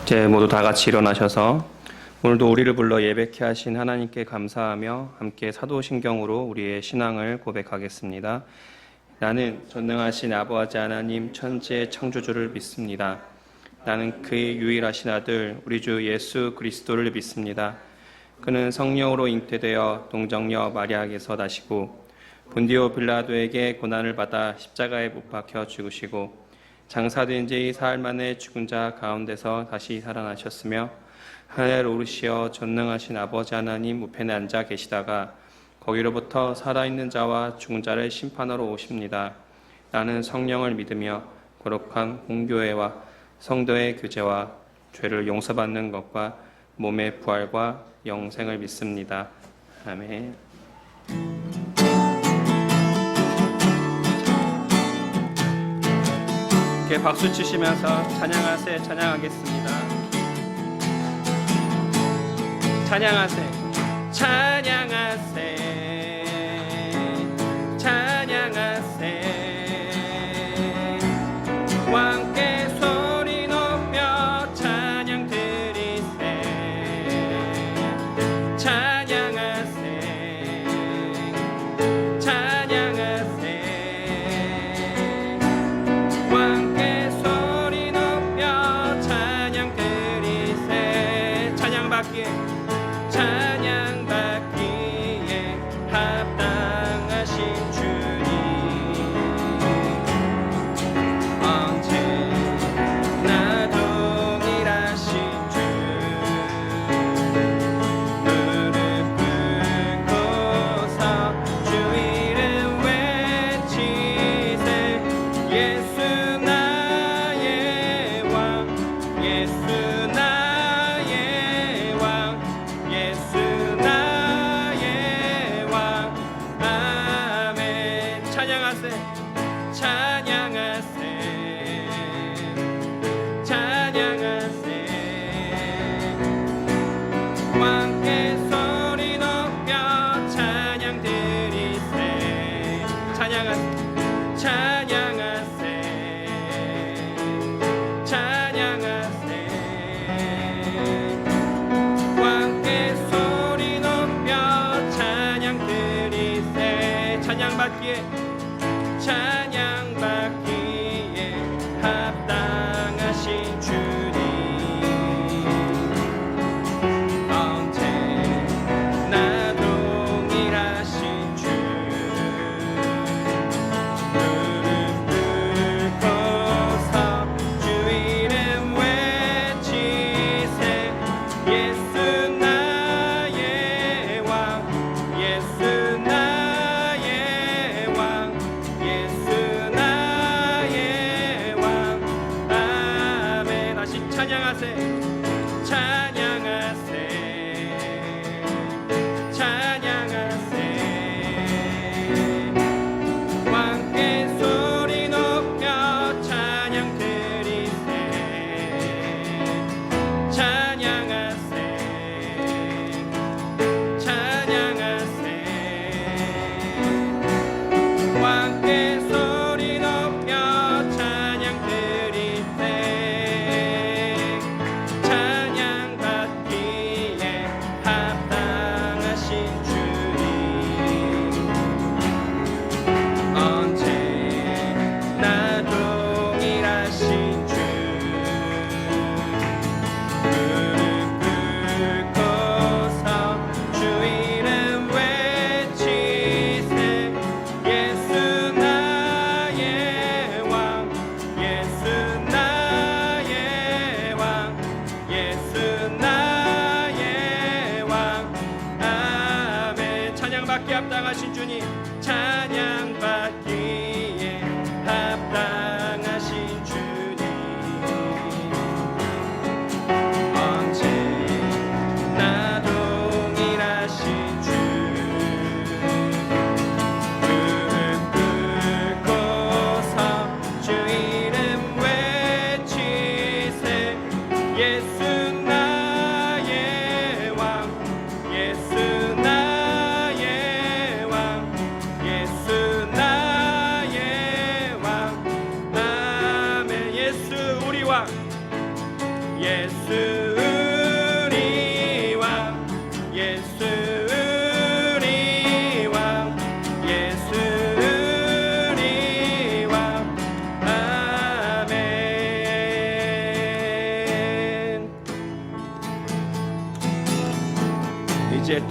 이제 모두 다 같이 일어나셔서 오늘도 우리를 불러 예배케 하신 하나님께 감사하며 함께 사도신경으로 우리의 신앙을 고백하겠습니다. 나는 전능하신 아버지 하나님 천지의 창조주를 믿습니다. 나는 그의 유일하신 아들 우리 주 예수 그리스도를 믿습니다. 그는 성령으로 잉태되어 동정녀 마리아에게서 나시고 본디오 빌라도에게 고난을 받아 십자가에 못 박혀 죽으시고 장사된 지 사흘 만에 죽은 자 가운데서 다시 살아나셨으며 하늘 오르시어 전능하신 아버지 하나님 우편에 앉아 계시다가 거기로부터 살아있는 자와 죽은 자를 심판하러 오십니다. 나는 성령을 믿으며 거룩한 공교회와 성도의 교제와 죄를 용서받는 것과 몸의 부활과 영생을 믿습니다. 아멘. 이렇게 박수 치시면서 찬양하세 찬양하겠습니다. 찬양하세 찬양하세 찬양하세 왕께 소리 높여 찬양 드리세 찬양하세 찬양하세 왕께 소리 높여 찬양 드리세 찬양받기에 찬양받기에 합당하신 주님 언제나 동일하신 주 무릎 꿇고서 주 이름 외치세 예수 나의 왕 예수 나의 왕 예수 나의 왕 아멘 찬양하세 찬양하세 찬양하세 왕께 소리 높여 찬양 드리세 찬양하세 찬양하세 찬양하세 왕께 소리 높여 찬양 드리세 찬양받기에 찬양받기에 합당하신 주님 언제나 동일하신 주 무릎 꿇고서 주 이름 외치세 예수 나의 왕 예수 나의 왕 예수 나의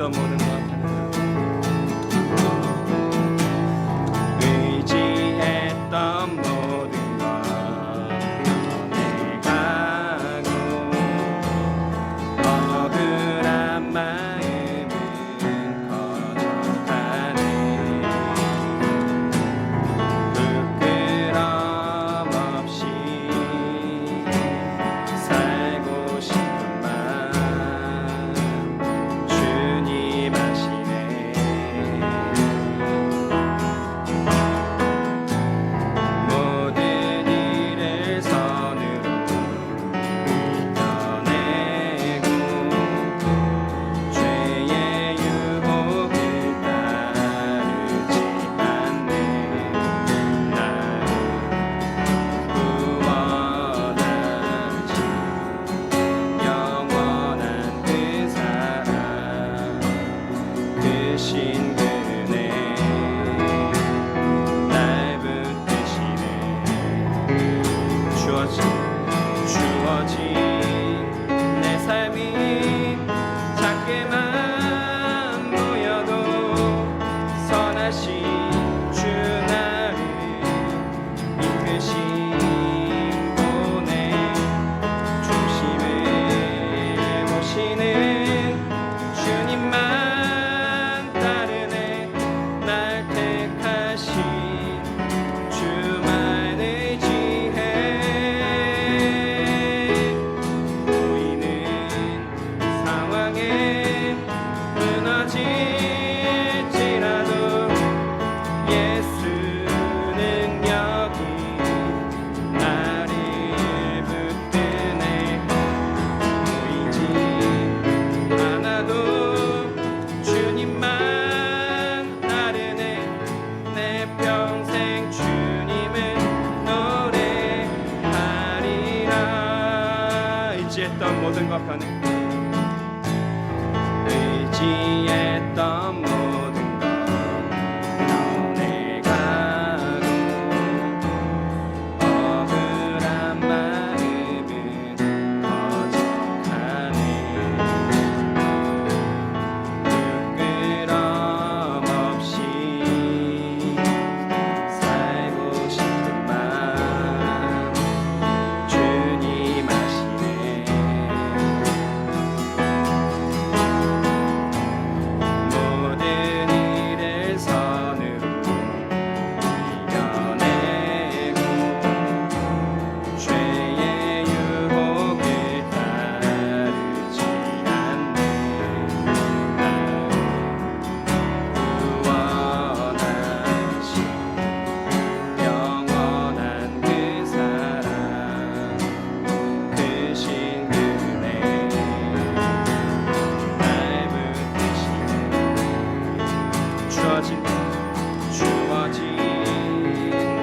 의지했던 모든 것 의지했던 모든 것 변해가고 억울한 마음은 거듭하네 부끄럼 없이 살고 싶은 맘 주님 아시네 모든 일을 선으로 이겨내고 죄의 유혹을 따르지 않는 나를 구원하신 영원한 그 사랑 크신 그네 날 붙드시네 주어진 내 삶이 작게만 보여도 선하신 주 나를 이끄신 분의 중심을 모시는 주님만 따르네 날 택하신 주만 의지해 보이는 상황에 무너질지라도 예수는 여기 나를 붙드네 보이지 않아도 주님만 따르네 내 평생 주님을 노래하리라 의지했던 모든 것 변해 의지했던 모든 것 변해가고 억울한 마음은 거듭하네 부끄럼 없이 살고 싶은 맘 주님 아시네 모든 일을 선으로 이겨내고 죄의 유혹을 따르지 않는 날 구원하신 영원한 그 사랑 크신 그네 날 붙드시네 주어진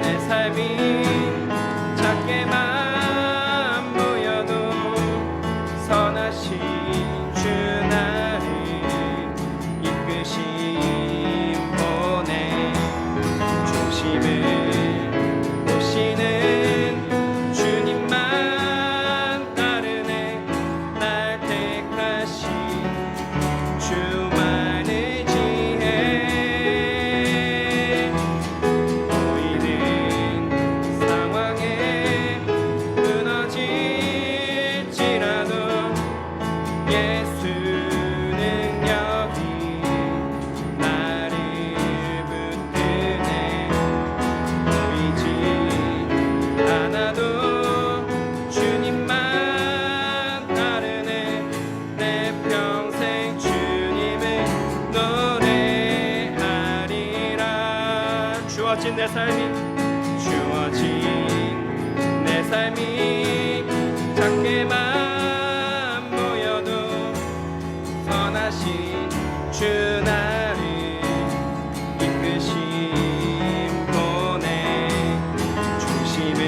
내 삶이 작게만 보여도 선하신 주 나를 이끄신 분의 중심을 모시는 주님만 따르네 날 택하신 주만 의지해 보이는 상황에 무너질지라도 예수는 여기 나를 붙드네 보이지 않아도 주님만 따르네 내 평생 주님을 노래하리라 주어진 내 삶이 작게만 보여도 선하신 주 나를 이끄신 분의 중심을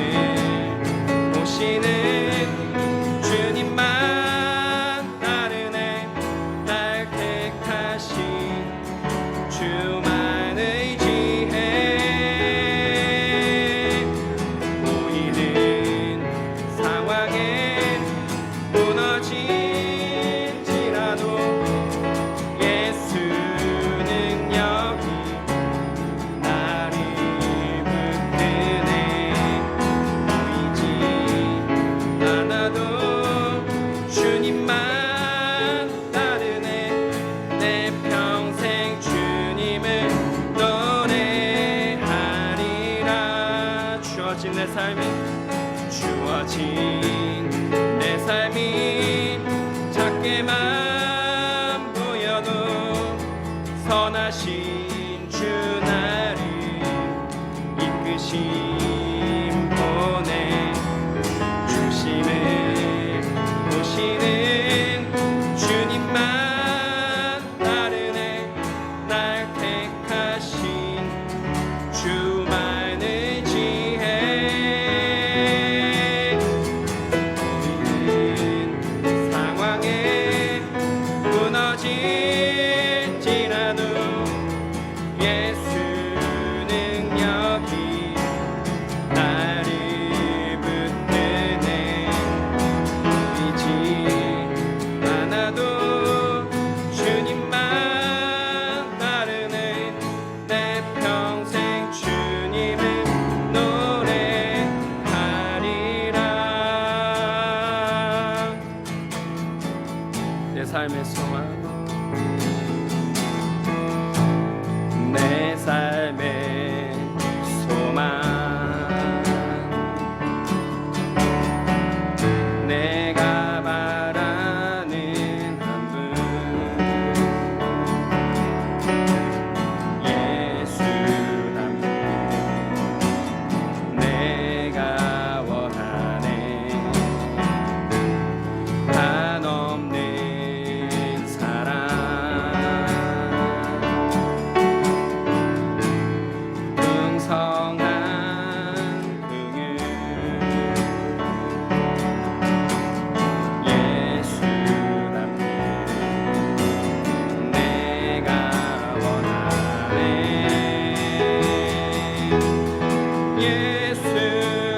모시는 주님만 따르네 날 택하신 주만 의지해 보이는 상황에 주어진 내 삶이 주어진 내 삶이 작게만 보여도 선하신 주 나를 이끄심 보내 중심을 보시는 주님만 따르네 날 택하신 주만을 지혜 우리는 상황에 무너질지라도 예수 능력이 나를 붙드네 보이지 않아도 주님만 따르네 내 평생 주님을 노래하리라 내 삶의 소망 내 삶의 소망 내가 바라는 한 분 예수 한 분 내가 원하네 한없는 사랑 풍성한 긍휼 예수 닮기 내가 원하네 예수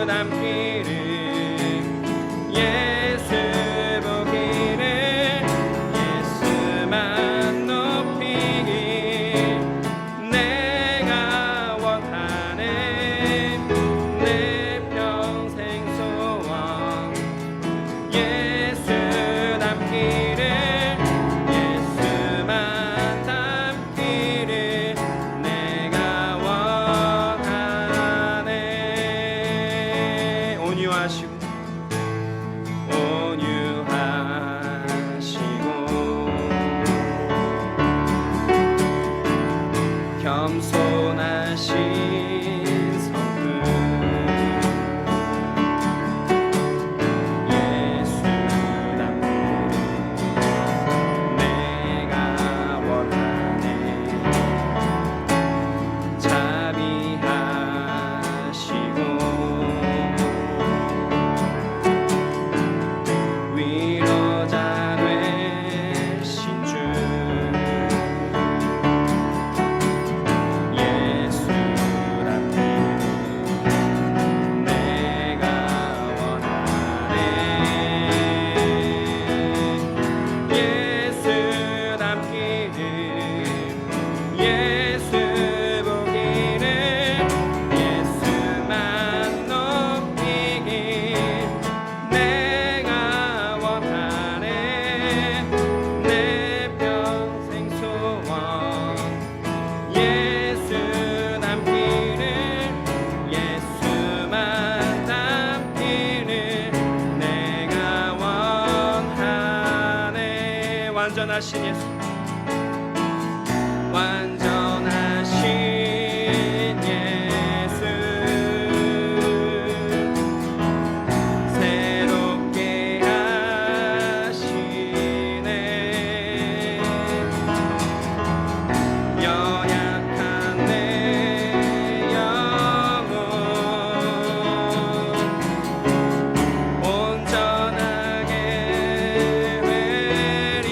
닮기를 예수 보기를 예수만 높이길 내가 원하네 내 평생 소원 예수 닮기를 예수만 닮기를 내가 원하네 온유하시고 겸손하신 성품 예수 닮기를 내가 원하네 자비하시고 위로자 되신 주 예수 닮기를 내가 원하네 예수 닮기를 예수 보기를 예수만 높이길 내가 원하네 내 평생 소원 예수 닮기를 예수만 닮기를 내가 원하네 완전하신 예수 완전하신 예수 새롭게 하시네 연약한 내 영혼 온전하게 회리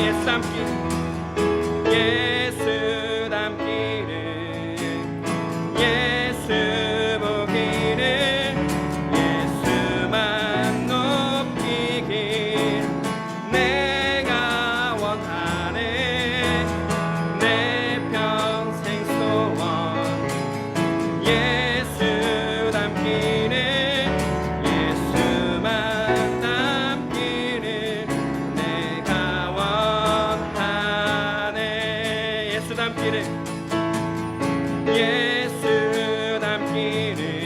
예수 닮기 예수 닮기를 예수 보기를 예수만 높이길 내가 원하네 내 평생 소원 예수 닮기를 예수만 닮기를 내가 원하네 예수 닮기를 예수 닮기를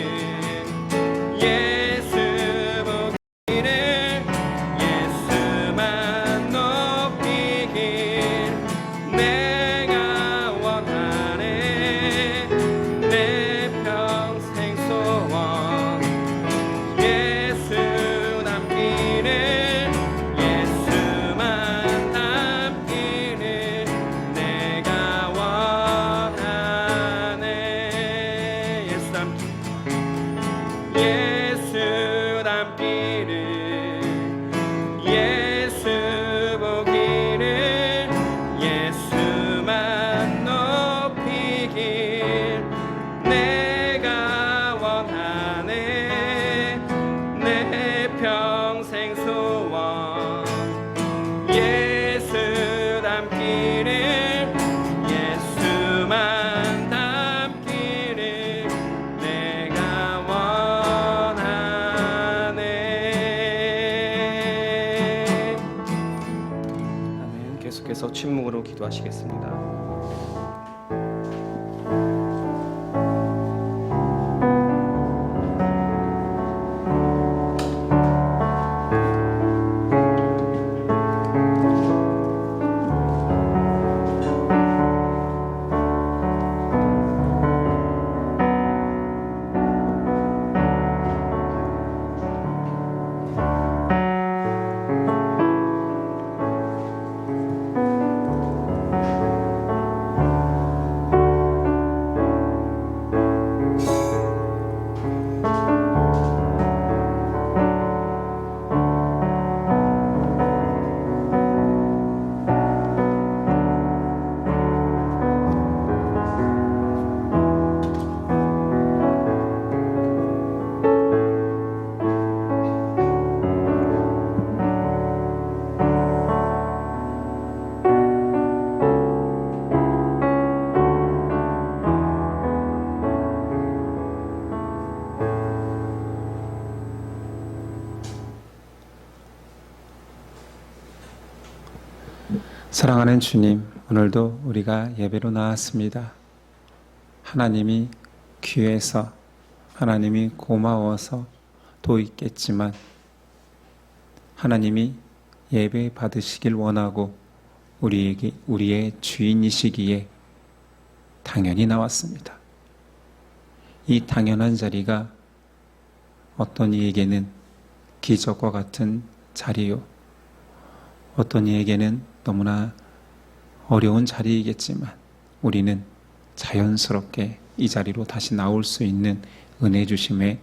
위해서 침묵으로 기도하시겠습니다. 사랑하는 주님, 오늘도 우리가 예배로 나왔습니다. 하나님이 귀해서, 하나님이 고마워서 도 있겠지만 하나님이 예배 받으시길 원하고 우리의 주인이시기에 당연히 나왔습니다. 이 당연한 자리가 어떤 이에게는 기적과 같은 자리요, 어떤 이에게는 너무나 어려운 자리이겠지만 우리는 자연스럽게 이 자리로 다시 나올 수 있는 은혜 주심에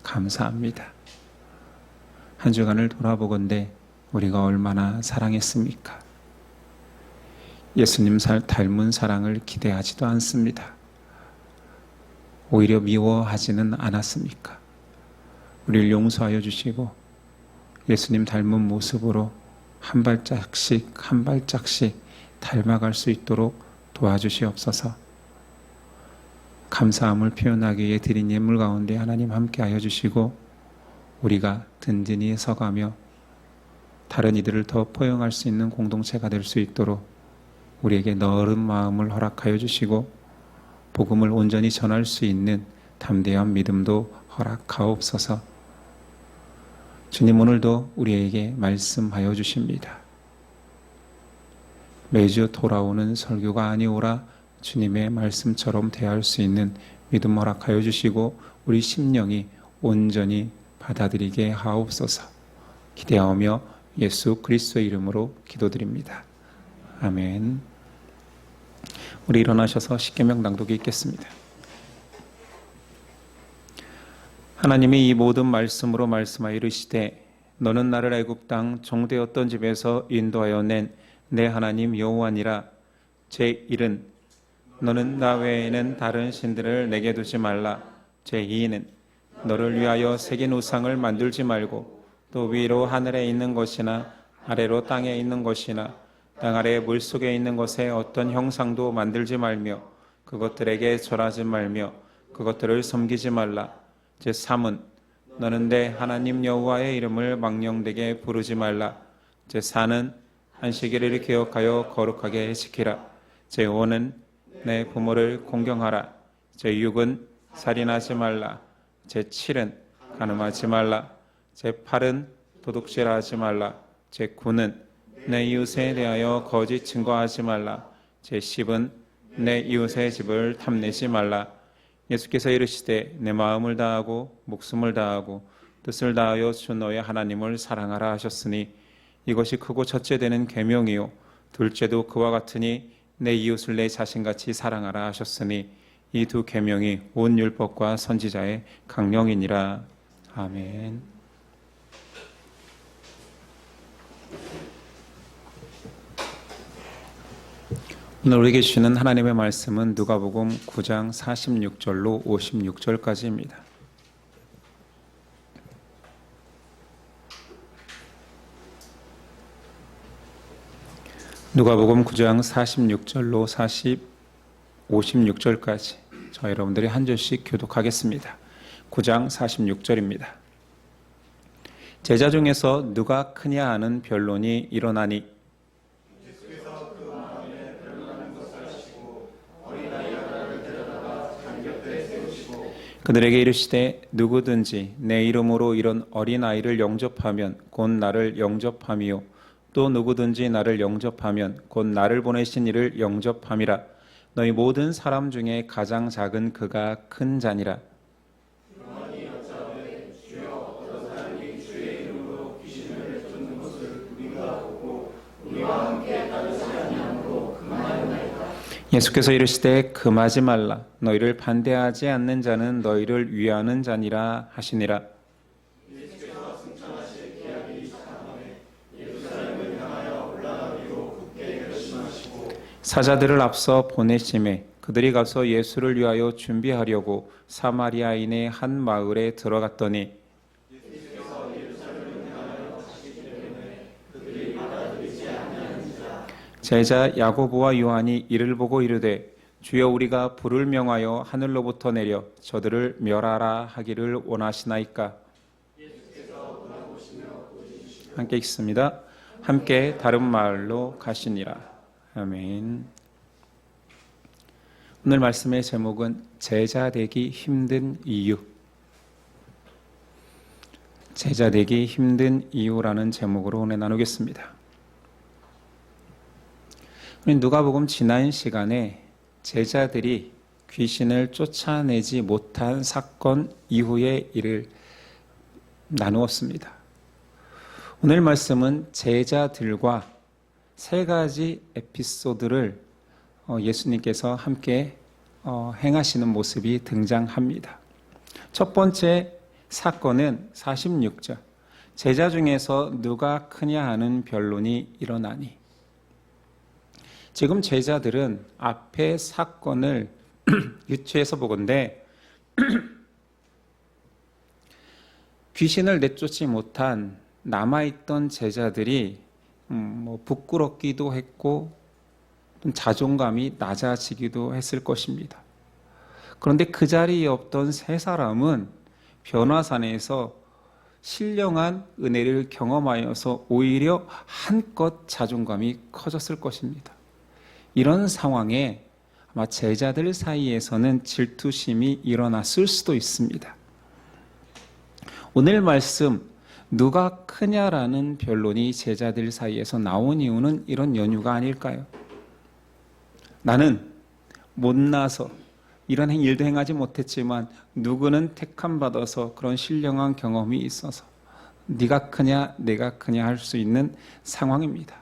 감사합니다. 한 주간을 돌아보건대 우리가 얼마나 사랑했습니까? 예수님 닮은 사랑을 기대하지도 않습니다. 오히려 미워하지는 않았습니까? 우리를 용서하여 주시고 예수님 닮은 모습으로 한 발짝씩 한 발짝씩 닮아갈 수 있도록 도와주시옵소서. 감사함을 표현하기 위해 드린 예물 가운데 하나님 함께하여 주시고 우리가 든든히 서가며 다른 이들을 더 포용할 수 있는 공동체가 될 수 있도록 우리에게 넓은 마음을 허락하여 주시고 복음을 온전히 전할 수 있는 담대한 믿음도 허락하옵소서. 주님, 오늘도 우리에게 말씀하여 주십니다. 매주 돌아오는 설교가 아니오라 주님의 말씀처럼 대할 수 있는 믿음 허락하여 주시고 우리 심령이 온전히 받아들이게 하옵소서. 기대하며 예수 그리스도의 이름으로 기도드립니다. 아멘. 우리 일어나셔서 십계명 낭독이 있겠습니다. 하나님이 이 모든 말씀으로 말씀하여 이르시되 너는 나를 애굽 땅 종되었던 집에서 인도하여 낸 내 하나님 여호와니라. 제1은 너는 나 외에는 다른 신들을 내게 두지 말라. 제2는 너를 위하여 새긴 우상을 만들지 말고 또 위로 하늘에 있는 것이나 아래로 땅에 있는 것이나 땅 아래 물속에 있는 것에 어떤 형상도 만들지 말며 그것들에게 절하지 말며 그것들을 섬기지 말라. 제3은 너는 내 하나님 여호와의 이름을 망령되게 부르지 말라. 제4는 안식일을 기억하여 거룩하게 지키라. 제5는 내 부모를 공경하라. 제6은 살인하지 말라. 제7은 간음하지 말라. 제8은 도둑질하지 말라. 제9는 내 이웃에 대하여 거짓 증거하지 말라. 제10은 내 이웃의 집을 탐내지 말라. 예수께서 이르시되 내 마음을 다하고 목숨을 다하고 뜻을 다하여 주 너의 하나님을 사랑하라 하셨으니 이것이 크고 첫째 되는 계명이요 둘째도 그와 같으니 내 이웃을 내 자신같이 사랑하라 하셨으니 이 두 계명이 온 율법과 선지자의 강령이니라. 아멘. 오늘 우리에게 주시는 하나님의 말씀은 누가복음 9장 46절로 56절까지입니다. 누가복음 9장 46절로 56절까지 저 여러분들이 한 절씩 교독하겠습니다. 9장 46절입니다. 제자 중에서 누가 크냐 하는 변론이 일어나니 예수께서 그 그들에게 이르시되 누구든지 내 이름으로 이런 어린아이를 영접하면 곧 나를 영접함이요 또 누구든지 나를 영접하면 곧 나를 보내신 이를 영접함이라. 너희 모든 사람 중에 가장 작은 그가 큰 자니라. 예수께서 이르시되 금하지 말라. 너희를 반대하지 않는 자는 너희를 위하는 자니라 하시니라. 사자들을 앞서 보내심에 그들이 가서 예수를 위하여 준비하려고 사마리아인의 한 마을에 들어갔더니 제자 야고보와 요한이 이를 보고 이르되 주여 우리가 불을 명하여 하늘로부터 내려 저들을 멸하라 하기를 원하시나이까. 함께 읽습니다. 함께 다른 마을로 가시니라. 아멘. 오늘 말씀의 제목은 제자 되기 힘든 이유. 제자 되기 힘든 이유라는 제목으로 오늘 나누겠습니다. 우리 누가복음 지난 시간에 제자들이 귀신을 쫓아내지 못한 사건 이후의 일을 나누었습니다. 오늘 말씀은 제자들과 세 가지 에피소드를 예수님께서 함께 행하시는 모습이 등장합니다. 첫 번째 사건은 46절. 제자 중에서 누가 크냐 하는 변론이 일어나니. 지금 제자들은 앞에 사건을 유추해서 보건대 귀신을 내쫓지 못한 남아있던 제자들이 부끄럽기도 했고 자존감이 낮아지기도 했을 것입니다. 그런데 그 자리에 없던 세 사람은 변화산에서 신령한 은혜를 경험하여서 오히려 한껏 자존감이 커졌을 것입니다. 이런 상황에 아마 제자들 사이에서는 질투심이 일어났을 수도 있습니다. 오늘 말씀 누가 크냐라는 변론이 제자들 사이에서 나온 이유는 이런 연유가 아닐까요? 나는 못나서 이런 일도 행하지 못했지만 누구는 택함 받아서 그런 신령한 경험이 있어서 네가 크냐 내가 크냐 할 수 있는 상황입니다.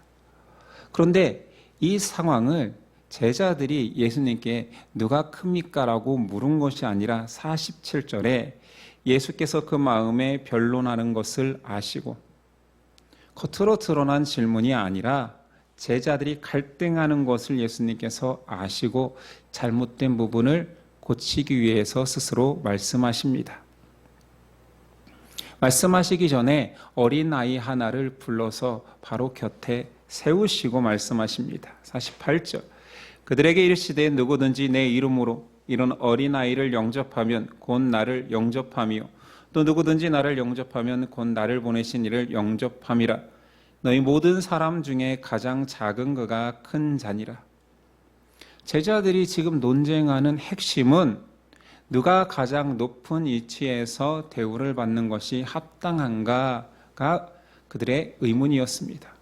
그런데 이 상황을 제자들이 예수님께 누가 큽니까? 라고 물은 것이 아니라 47절에 예수께서 그 마음에 변론하는 것을 아시고 겉으로 드러난 질문이 아니라 제자들이 갈등하는 것을 예수님께서 아시고 잘못된 부분을 고치기 위해서 스스로 말씀하십니다. 말씀하시기 전에 어린아이 하나를 불러서 바로 곁에 세우시고 말씀하십니다. 48절. 그들에게 이르시되 누구든지 내 이름으로 이런 어린아이를 영접하면 곧 나를 영접하며 또 누구든지 나를 영접하면 곧 나를 보내신 이를 영접함이라. 너희 모든 사람 중에 가장 작은 그가 큰 자니라. 제자들이 지금 논쟁하는 핵심은 누가 가장 높은 위치에서 대우를 받는 것이 합당한가가 그들의 의문이었습니다.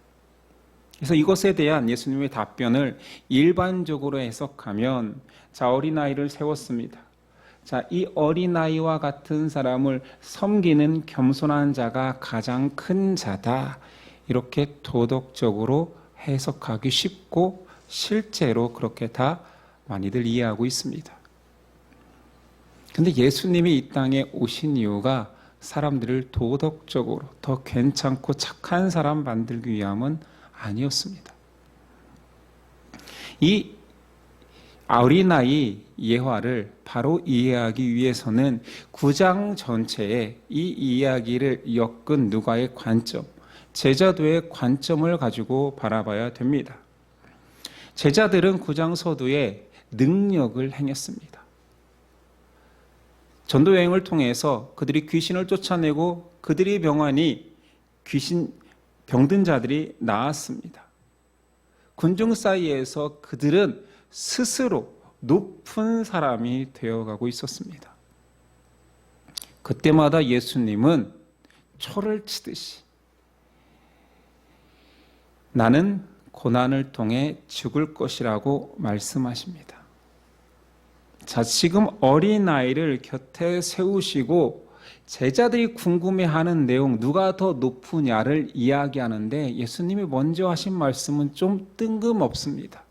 그래서 이것에 대한 예수님의 답변을 일반적으로 해석하면 자, 어린아이를 세웠습니다. 자, 이 어린아이와 같은 사람을 섬기는 겸손한 자가 가장 큰 자다. 이렇게 도덕적으로 해석하기 쉽고 실제로 그렇게 다 많이들 이해하고 있습니다. 근데 예수님이 이 땅에 오신 이유가 사람들을 도덕적으로 더 괜찮고 착한 사람 만들기 위함은 아니었습니다. 이 어린아이 예화를 바로 이해하기 위해서는 9장 전체에 이 이야기를 엮은 누가의 관점, 제자도의 관점을 가지고 바라봐야 됩니다. 제자들은 9장 서두에 능력을 행했습니다. 전도 여행을 통해서 그들이 귀신을 쫓아내고 그들이 병하니 병든 자들이 나았습니다. 군중 사이에서 그들은 스스로 높은 사람이 되어가고 있었습니다. 그때마다 예수님은 초를 치듯이 나는 고난을 통해 죽을 것이라고 말씀하십니다. 자, 지금 어린아이를 곁에 세우시고 제자들이 궁금해하는 내용, 누가 더 높으냐를 이야기하는데 예수님이 먼저 하신 말씀은 좀 뜬금없습니다.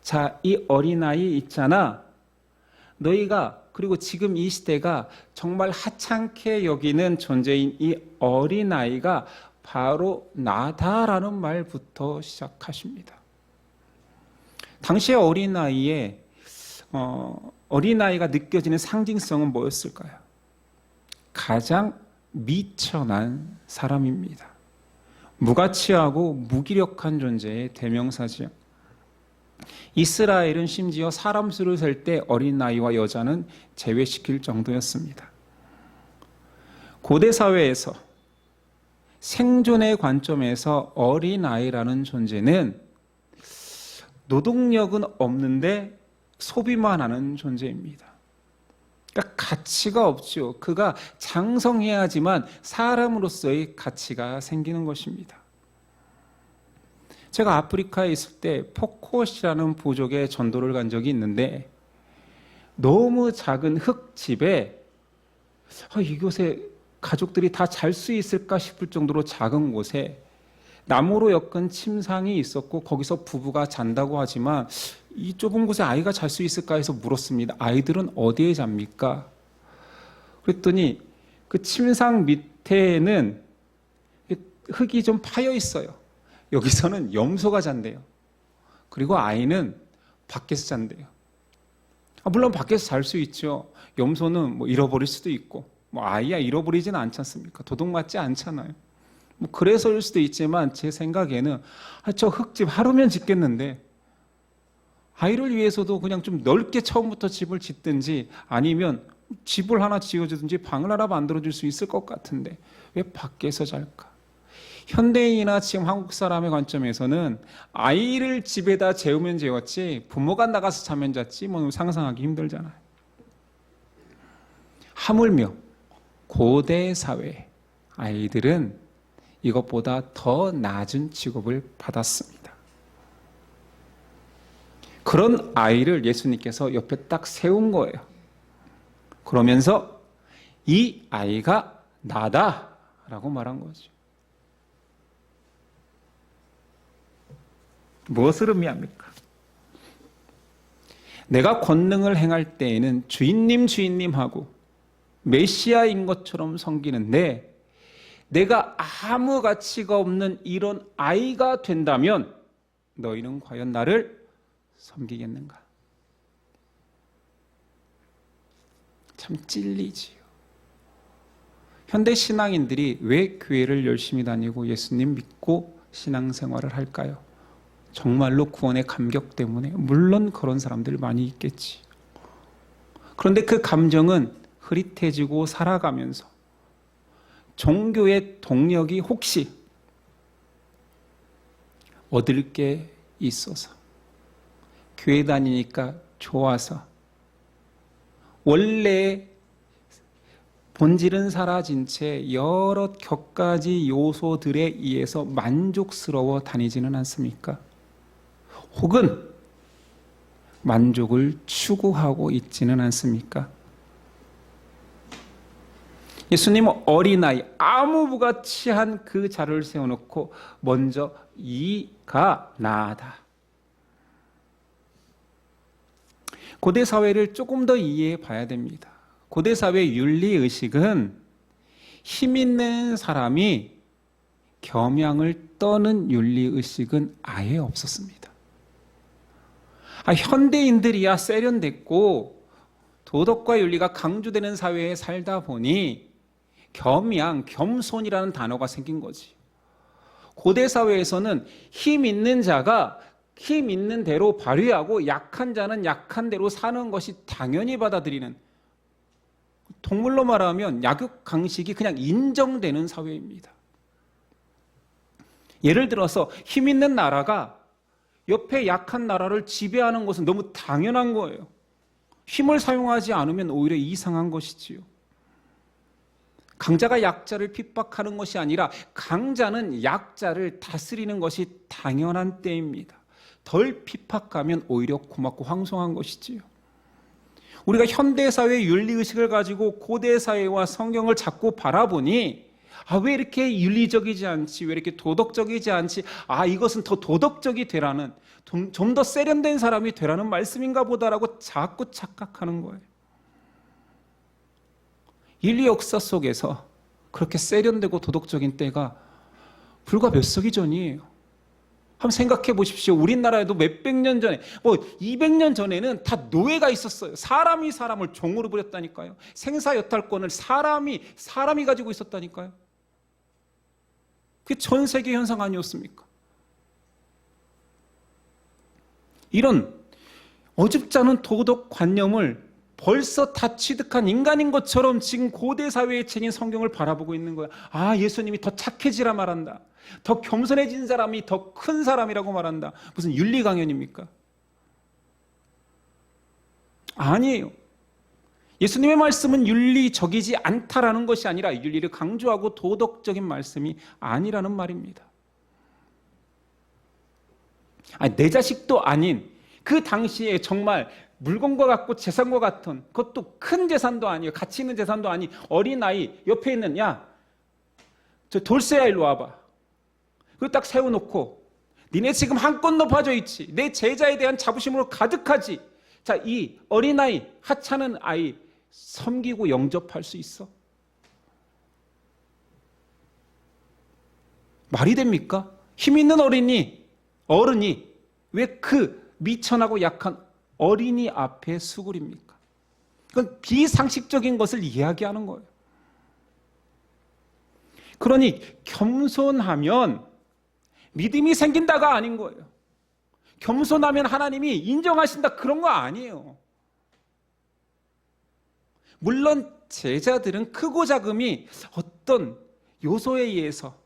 자, 이 어린아이 있잖아. 너희가, 그리고 지금 이 시대가 정말 하찮게 여기는 존재인 이 어린아이가 바로 나다라는 말부터 시작하십니다. 당시의 어린아이가 느껴지는 상징성은 뭐였을까요? 가장 미천한 사람입니다. 무가치하고 무기력한 존재의 대명사지요. 이스라엘은 심지어 사람 수를 셀 때 어린아이와 여자는 제외시킬 정도였습니다. 고대 사회에서 생존의 관점에서 어린아이라는 존재는 노동력은 없는데 소비만 하는 존재입니다. 그러니까 가치가 없죠. 그가 장성해야지만 사람으로서의 가치가 생기는 것입니다. 제가 아프리카에 있을 때 포콧이라는 부족에 전도를 간 적이 있는데 너무 작은 흙집에 이곳에 가족들이 다 잘 수 있을까 싶을 정도로 작은 곳에 나무로 엮은 침상이 있었고 거기서 부부가 잔다고 하지만 이 좁은 곳에 아이가 잘 수 있을까 해서 물었습니다. 아이들은 어디에 잡니까? 그랬더니 그 침상 밑에는 흙이 좀 파여 있어요. 여기서는 염소가 잔대요. 그리고 아이는 밖에서 잔대요. 물론 밖에서 잘 수 있죠. 염소는 뭐 잃어버릴 수도 있고 아이야 잃어버리지는 않지 않습니까? 도둑 맞지 않잖아요. 그래서일 수도 있지만 제 생각에는 저 흙집 하루면 짓겠는데 아이를 위해서도 그냥 좀 넓게 처음부터 집을 짓든지 아니면 집을 하나 지어주든지 방을 하나 만들어줄 수 있을 것 같은데 왜 밖에서 잘까? 현대인이나 지금 한국 사람의 관점에서는 아이를 집에다 재우면 재웠지 부모가 나가서 자면 잤지 상상하기 힘들잖아요. 하물며 고대 사회 아이들은 이것보다 더 낮은 취급을 받았습니다. 그런 아이를 예수님께서 옆에 딱 세운 거예요. 그러면서 이 아이가 나다라고 말한 거죠. 무엇을 의미합니까? 내가 권능을 행할 때에는 주인님 하고 메시아인 것처럼 섬기는데 내가 아무 가치가 없는 이런 아이가 된다면 너희는 과연 나를 섬기겠는가? 참 찔리지요. 현대 신앙인들이 왜 교회를 열심히 다니고 예수님 믿고 신앙생활을 할까요? 정말로 구원의 감격 때문에? 물론 그런 사람들 많이 있겠지. 그런데 그 감정은 흐릿해지고 살아가면서 종교의 동력이 혹시 얻을 게 있어서 교회 다니니까 좋아서 원래 본질은 사라진 채 여러 격가지 요소들에 의해서 만족스러워 다니지는 않습니까? 혹은 만족을 추구하고 있지는 않습니까? 예수님은 어린아이 아무 무가치한 그 자를 세워놓고 먼저 이가 나다. 고대 사회를 조금 더 이해해 봐야 됩니다. 고대 사회 윤리의식은 힘 있는 사람이 겸양을 떠는 윤리의식은 아예 없었습니다. 현대인들이야 세련됐고 도덕과 윤리가 강조되는 사회에 살다 보니 겸양, 겸손이라는 단어가 생긴 거지. 고대 사회에서는 힘 있는 자가 힘 있는 대로 발휘하고 약한 자는 약한 대로 사는 것이 당연히 받아들이는, 동물로 말하면 약육 강식이 그냥 인정되는 사회입니다. 예를 들어서 힘 있는 나라가 옆에 약한 나라를 지배하는 것은 너무 당연한 거예요. 힘을 사용하지 않으면 오히려 이상한 것이지요. 강자가 약자를 핍박하는 것이 아니라 강자는 약자를 다스리는 것이 당연한 때입니다. 덜 핍박하면 오히려 고맙고 황송한 것이지요. 우리가 현대사회의 윤리의식을 가지고 고대사회와 성경을 자꾸 바라보니 왜 이렇게 윤리적이지 않지? 왜 이렇게 도덕적이지 않지? 이것은 더 도덕적이 되라는, 좀 더 세련된 사람이 되라는 말씀인가 보다라고 자꾸 착각하는 거예요. 인류 역사 속에서 그렇게 세련되고 도덕적인 때가 불과 몇 세기 전이에요. 한번 생각해 보십시오. 우리나라에도 몇백 년 전에, 200년 전에는 다 노예가 있었어요. 사람이 사람을 종으로 부렸다니까요. 생사여탈권을 사람이 가지고 있었다니까요. 그게 전 세계 현상 아니었습니까? 이런 어줍지 않은 도덕관념을 벌써 다 취득한 인간인 것처럼 지금 고대 사회의 책인 성경을 바라보고 있는 거야. 예수님이 더 착해지라 말한다. 더 겸손해진 사람이 더 큰 사람이라고 말한다. 무슨 윤리 강연입니까? 아니에요. 예수님의 말씀은 윤리적이지 않다라는 것이 아니라 윤리를 강조하고 도덕적인 말씀이 아니라는 말입니다. 내 자식도 아닌 그 당시에 정말 물건과 같고 재산과 같은, 그것도 큰 재산도 아니에요. 가치 있는 재산도 아닌 어린아이 옆에 있는, 저 돌쇠야 일로 와봐. 그걸 딱 세워놓고 니네 지금 한껏 높아져 있지. 내 제자에 대한 자부심으로 가득하지. 자, 이 어린아이, 하찮은 아이 섬기고 영접할 수 있어? 말이 됩니까? 힘 있는 어른이 왜 그 미천하고 약한 어린이 앞에 수구립니까? 그건 비상식적인 것을 이야기하는 거예요. 그러니 겸손하면 믿음이 생긴다가 아닌 거예요. 겸손하면 하나님이 인정하신다 그런 거 아니에요. 물론 제자들은 크고 작음이 어떤 요소에 의해서,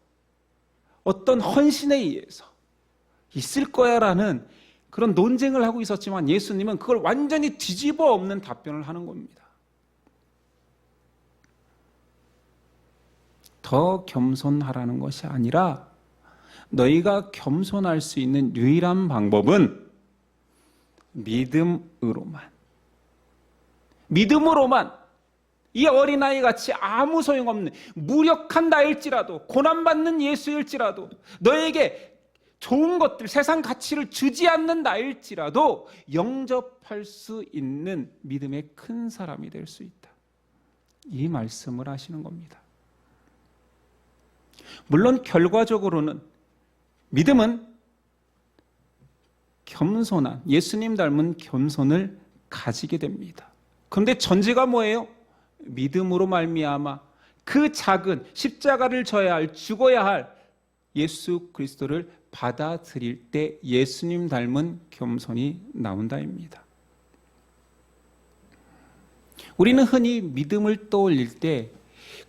어떤 헌신에 의해서 있을 거야라는 그런 논쟁을 하고 있었지만 예수님은 그걸 완전히 뒤집어 엎는 답변을 하는 겁니다. 더 겸손하라는 것이 아니라 너희가 겸손할 수 있는 유일한 방법은 믿음으로만, 이 어린아이 같이 아무 소용없는 무력한 나일지라도, 고난받는 예수일지라도, 너에게 좋은 것들, 세상 가치를 주지 않는 나일지라도 영접할 수 있는 믿음의 큰 사람이 될 수 있다. 이 말씀을 하시는 겁니다. 물론 결과적으로는 믿음은 겸손한, 예수님 닮은 겸손을 가지게 됩니다. 그런데 전제가 뭐예요? 믿음으로 말미암아 그 작은 십자가를 져야 할, 죽어야 할 예수 그리스도를 받아들일 때 예수님 닮은 겸손이 나온다입니다. 우리는 흔히 믿음을 떠올릴 때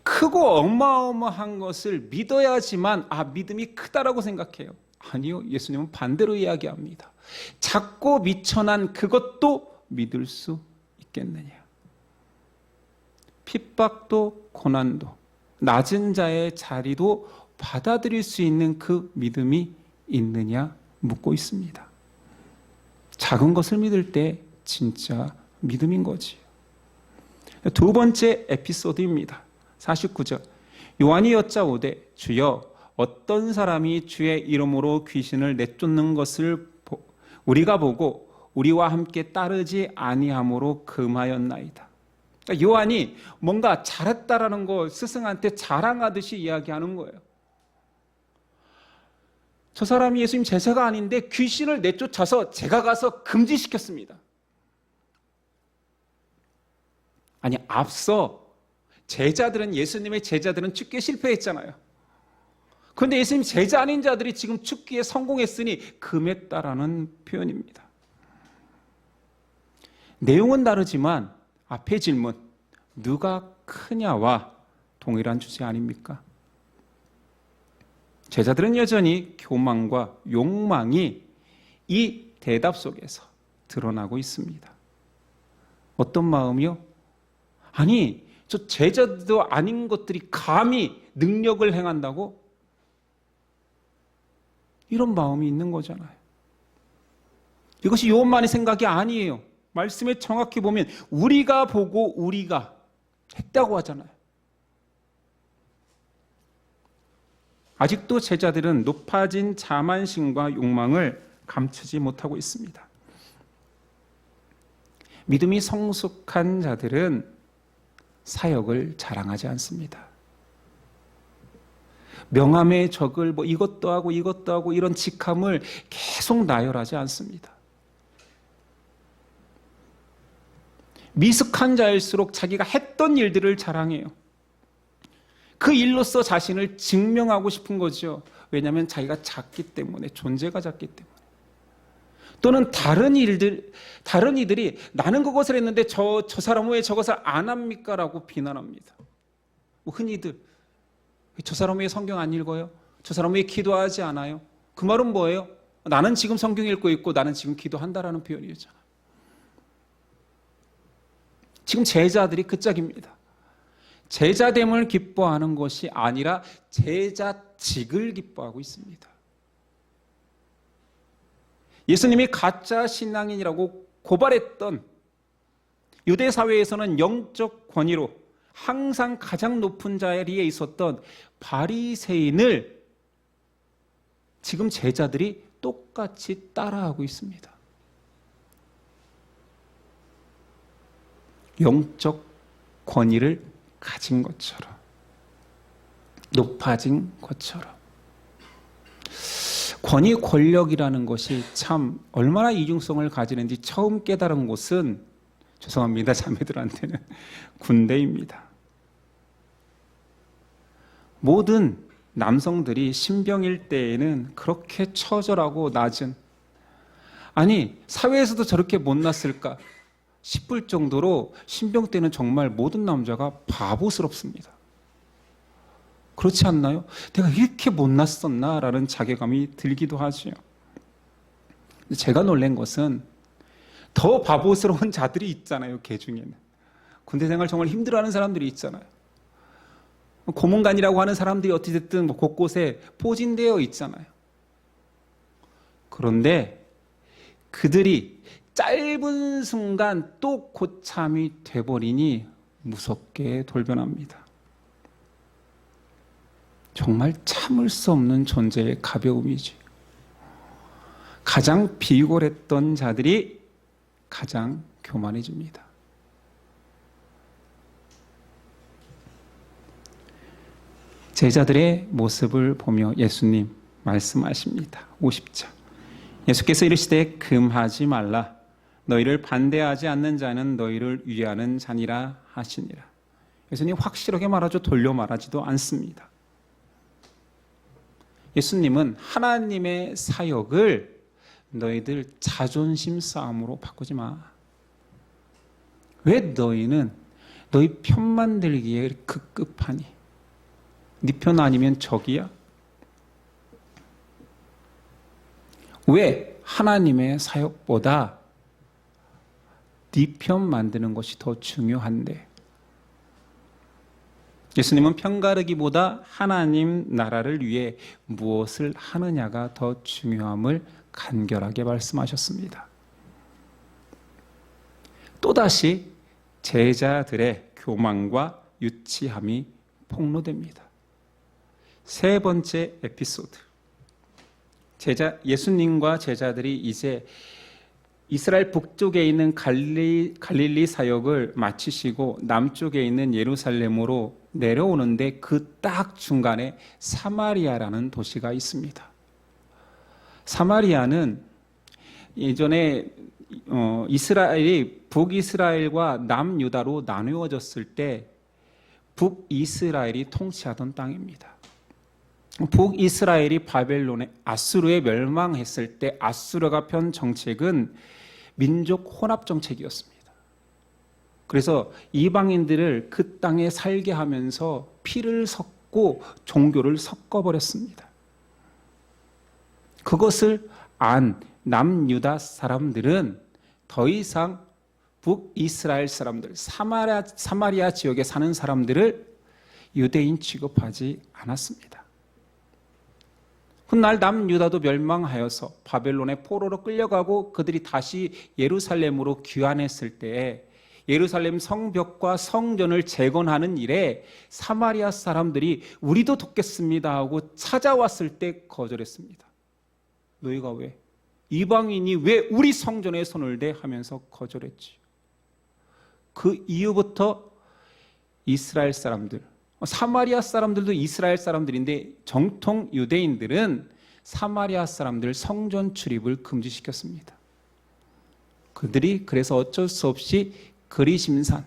크고 어마어마한 것을 믿어야지만 믿음이 크다라고 생각해요. 아니요, 예수님은 반대로 이야기합니다. 작고 미천한 그것도 믿을 수 있겠느냐? 핍박도 고난도 낮은 자의 자리도 받아들일 수 있는 그 믿음이 있느냐 묻고 있습니다. 작은 것을 믿을 때 진짜 믿음인 거지요. 두 번째 에피소드입니다. 49절. 요한이 여짜오되 주여 어떤 사람이 주의 이름으로 귀신을 내쫓는 것을 우리가 보고 우리와 함께 따르지 아니함으로 금하였나이다. 그러니까 요한이 뭔가 잘했다라는 거 스승한테 자랑하듯이 이야기하는 거예요. 저 사람이 예수님 제자가 아닌데 귀신을 내쫓아서 제가 가서 금지시켰습니다. 아니, 앞서 예수님의 제자들은 축기에 실패했잖아요. 그런데 예수님 제자 아닌 자들이 지금 축기에 성공했으니 금했다라는 표현입니다. 내용은 다르지만 앞의 질문, 누가 크냐와 동일한 주제 아닙니까? 제자들은 여전히 교만과 욕망이 이 대답 속에서 드러나고 있습니다. 어떤 마음이요? 아니, 저 제자도 아닌 것들이 감히 능력을 행한다고? 이런 마음이 있는 거잖아요. 이것이 요한만의 생각이 아니에요. 말씀에 정확히 보면 우리가 보고 우리가 했다고 하잖아요. 아직도 제자들은 높아진 자만심과 욕망을 감추지 못하고 있습니다. 믿음이 성숙한 자들은 사역을 자랑하지 않습니다. 명함의 적을 이것도 하고 이것도 하고 이런 직함을 계속 나열하지 않습니다. 미숙한 자일수록 자기가 했던 일들을 자랑해요. 그 일로서 자신을 증명하고 싶은 거죠. 왜냐하면 자기가 작기 때문에, 존재가 작기 때문에. 또는 다른 이들이 나는 그것을 했는데 저 사람은 왜 저것을 안 합니까? 라고 비난합니다. 흔히들 저 사람 왜 성경 안 읽어요? 저 사람 왜 기도하지 않아요? 그 말은 뭐예요? 나는 지금 성경 읽고 있고 나는 지금 기도한다라는 표현이잖아요. 지금 제자들이 그 짝입니다. 제자됨을 기뻐하는 것이 아니라 제자직을 기뻐하고 있습니다. 예수님이 가짜 신앙인이라고 고발했던 유대 사회에서는 영적 권위로 항상 가장 높은 자리에 있었던 바리새인을 지금 제자들이 똑같이 따라하고 있습니다. 영적 권위를 가진 것처럼, 높아진 것처럼. 권위, 권력이라는 것이 참 얼마나 이중성을 가지는지 처음 깨달은 곳은, 죄송합니다 자매들한테는, 군대입니다. 모든 남성들이 신병일 때에는 그렇게 처절하고 낮은, 아니 사회에서도 저렇게 못났을까 싶을 정도로 신병 때는 정말 모든 남자가 바보스럽습니다. 그렇지 않나요? 내가 이렇게 못났었나? 라는 자괴감이 들기도 하죠. 제가 놀란 것은 더 바보스러운 자들이 있잖아요. 개 중에는. 군대 생활 정말 힘들어하는 사람들이 있잖아요. 고문관이라고 하는 사람들이 어찌됐든 곳곳에 포진되어 있잖아요. 그런데 그들이 짧은 순간 또 고참이 돼버리니 무섭게 돌변합니다. 정말 참을 수 없는 존재의 가벼움이지. 가장 비굴했던 자들이 가장 교만해집니다. 제자들의 모습을 보며 예수님 말씀하십니다. 50절. 예수께서 이르시되 금하지 말라. 너희를 반대하지 않는 자는 너희를 위하는 자니라 하시니라. 예수님 확실하게 말하죠. 돌려 말하지도 않습니다. 예수님은 하나님의 사역을 너희들 자존심 싸움으로 바꾸지 마. 왜 너희는 너희 편만 들기에 급급하니? 네 편 아니면 적이야? 왜 하나님의 사역보다 네 편 만드는 것이 더 중요한데? 예수님은 편가르기보다 하나님 나라를 위해 무엇을 하느냐가 더 중요함을 간결하게 말씀하셨습니다. 또다시 제자들의 교만과 유치함이 폭로됩니다. 세 번째 에피소드. 예수님과 제자들이 이제 이스라엘 북쪽에 있는 갈릴리 사역을 마치시고 남쪽에 있는 예루살렘으로 내려오는데 그 딱 중간에 사마리아라는 도시가 있습니다. 사마리아는 예전에 이스라엘이 북이스라엘과 남유다로 나누어졌을 때 북이스라엘이 통치하던 땅입니다. 북이스라엘이 바벨론의 아수르에 멸망했을 때 아수르가 편 정책은 민족 혼합 정책이었습니다. 그래서 이방인들을 그 땅에 살게 하면서 피를 섞고 종교를 섞어버렸습니다. 그것을 안 남유다 사람들은 더 이상 북이스라엘 사람들, 사마리아 지역에 사는 사람들을 유대인 취급하지 않았습니다. 훗날 남유다도 멸망하여서 바벨론의 포로로 끌려가고 그들이 다시 예루살렘으로 귀환했을 때에 예루살렘 성벽과 성전을 재건하는 일에 사마리아 사람들이 우리도 돕겠습니다 하고 찾아왔을 때 거절했습니다. 너희가 왜? 이방인이 왜 우리 성전에 손을 대? 하면서 거절했지. 그 이후부터 이스라엘 사람들, 사마리아 사람들도 이스라엘 사람들인데 정통 유대인들은 사마리아 사람들 성전 출입을 금지시켰습니다. 그들이 그래서 어쩔 수 없이 그리심산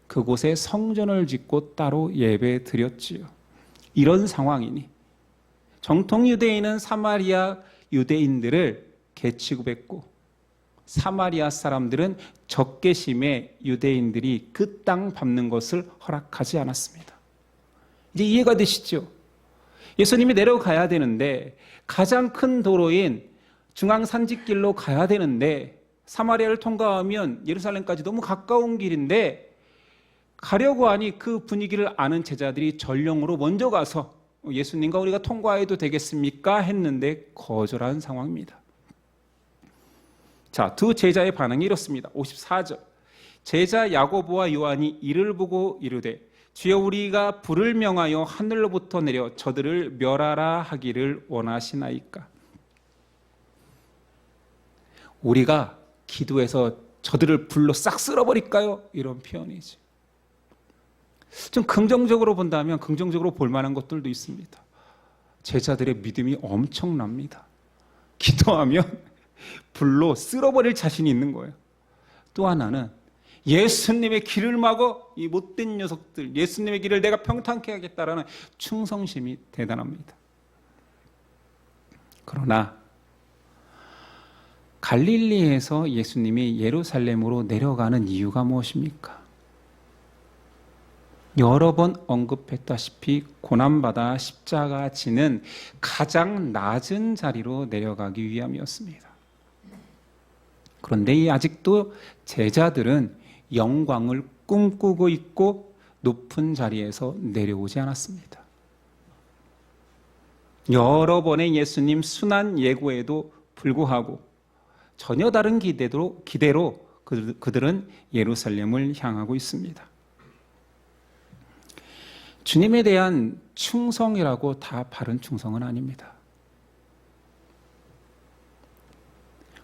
그곳에 성전을 짓고 따로 예배 드렸지요. 이런 상황이니 정통 유대인은 사마리아 유대인들을 개취급했고 사마리아 사람들은 적개심에 유대인들이 그 땅 밟는 것을 허락하지 않았습니다. 이제 이해가 되시죠? 예수님이 내려가야 되는데 가장 큰 도로인 중앙산지길로 가야 되는데 사마리아를 통과하면 예루살렘까지 너무 가까운 길인데 가려고 하니 그 분위기를 아는 제자들이 전령으로 먼저 가서 예수님과 우리가 통과해도 되겠습니까? 했는데 거절한 상황입니다. 자, 두 제자의 반응이 이렇습니다. 54절. 제자 야고보와 요한이 이를 보고 이르되 주여 우리가 불을 명하여 하늘로부터 내려 저들을 멸하라 하기를 원하시나이까. 우리가 기도해서 저들을 불로 싹 쓸어버릴까요? 이런 표현이지. 좀 긍정적으로 본다면 긍정적으로 볼 만한 것들도 있습니다. 제자들의 믿음이 엄청납니다. 기도하면 불로 쓸어버릴 자신이 있는 거예요. 또 하나는 예수님의 길을 막어 이 못된 녀석들, 예수님의 길을 내가 평탄케 하겠다라는 충성심이 대단합니다. 그러나 갈릴리에서 예수님이 예루살렘으로 내려가는 이유가 무엇입니까? 여러 번 언급했다시피 고난받아 십자가 지는 가장 낮은 자리로 내려가기 위함이었습니다. 그런데 아직도 제자들은 영광을 꿈꾸고 있고 높은 자리에서 내려오지 않았습니다. 여러 번의 예수님 순환 예고에도 불구하고 전혀 다른 기대로 그들은 예루살렘을 향하고 있습니다. 주님에 대한 충성이라고 다 바른 충성은 아닙니다.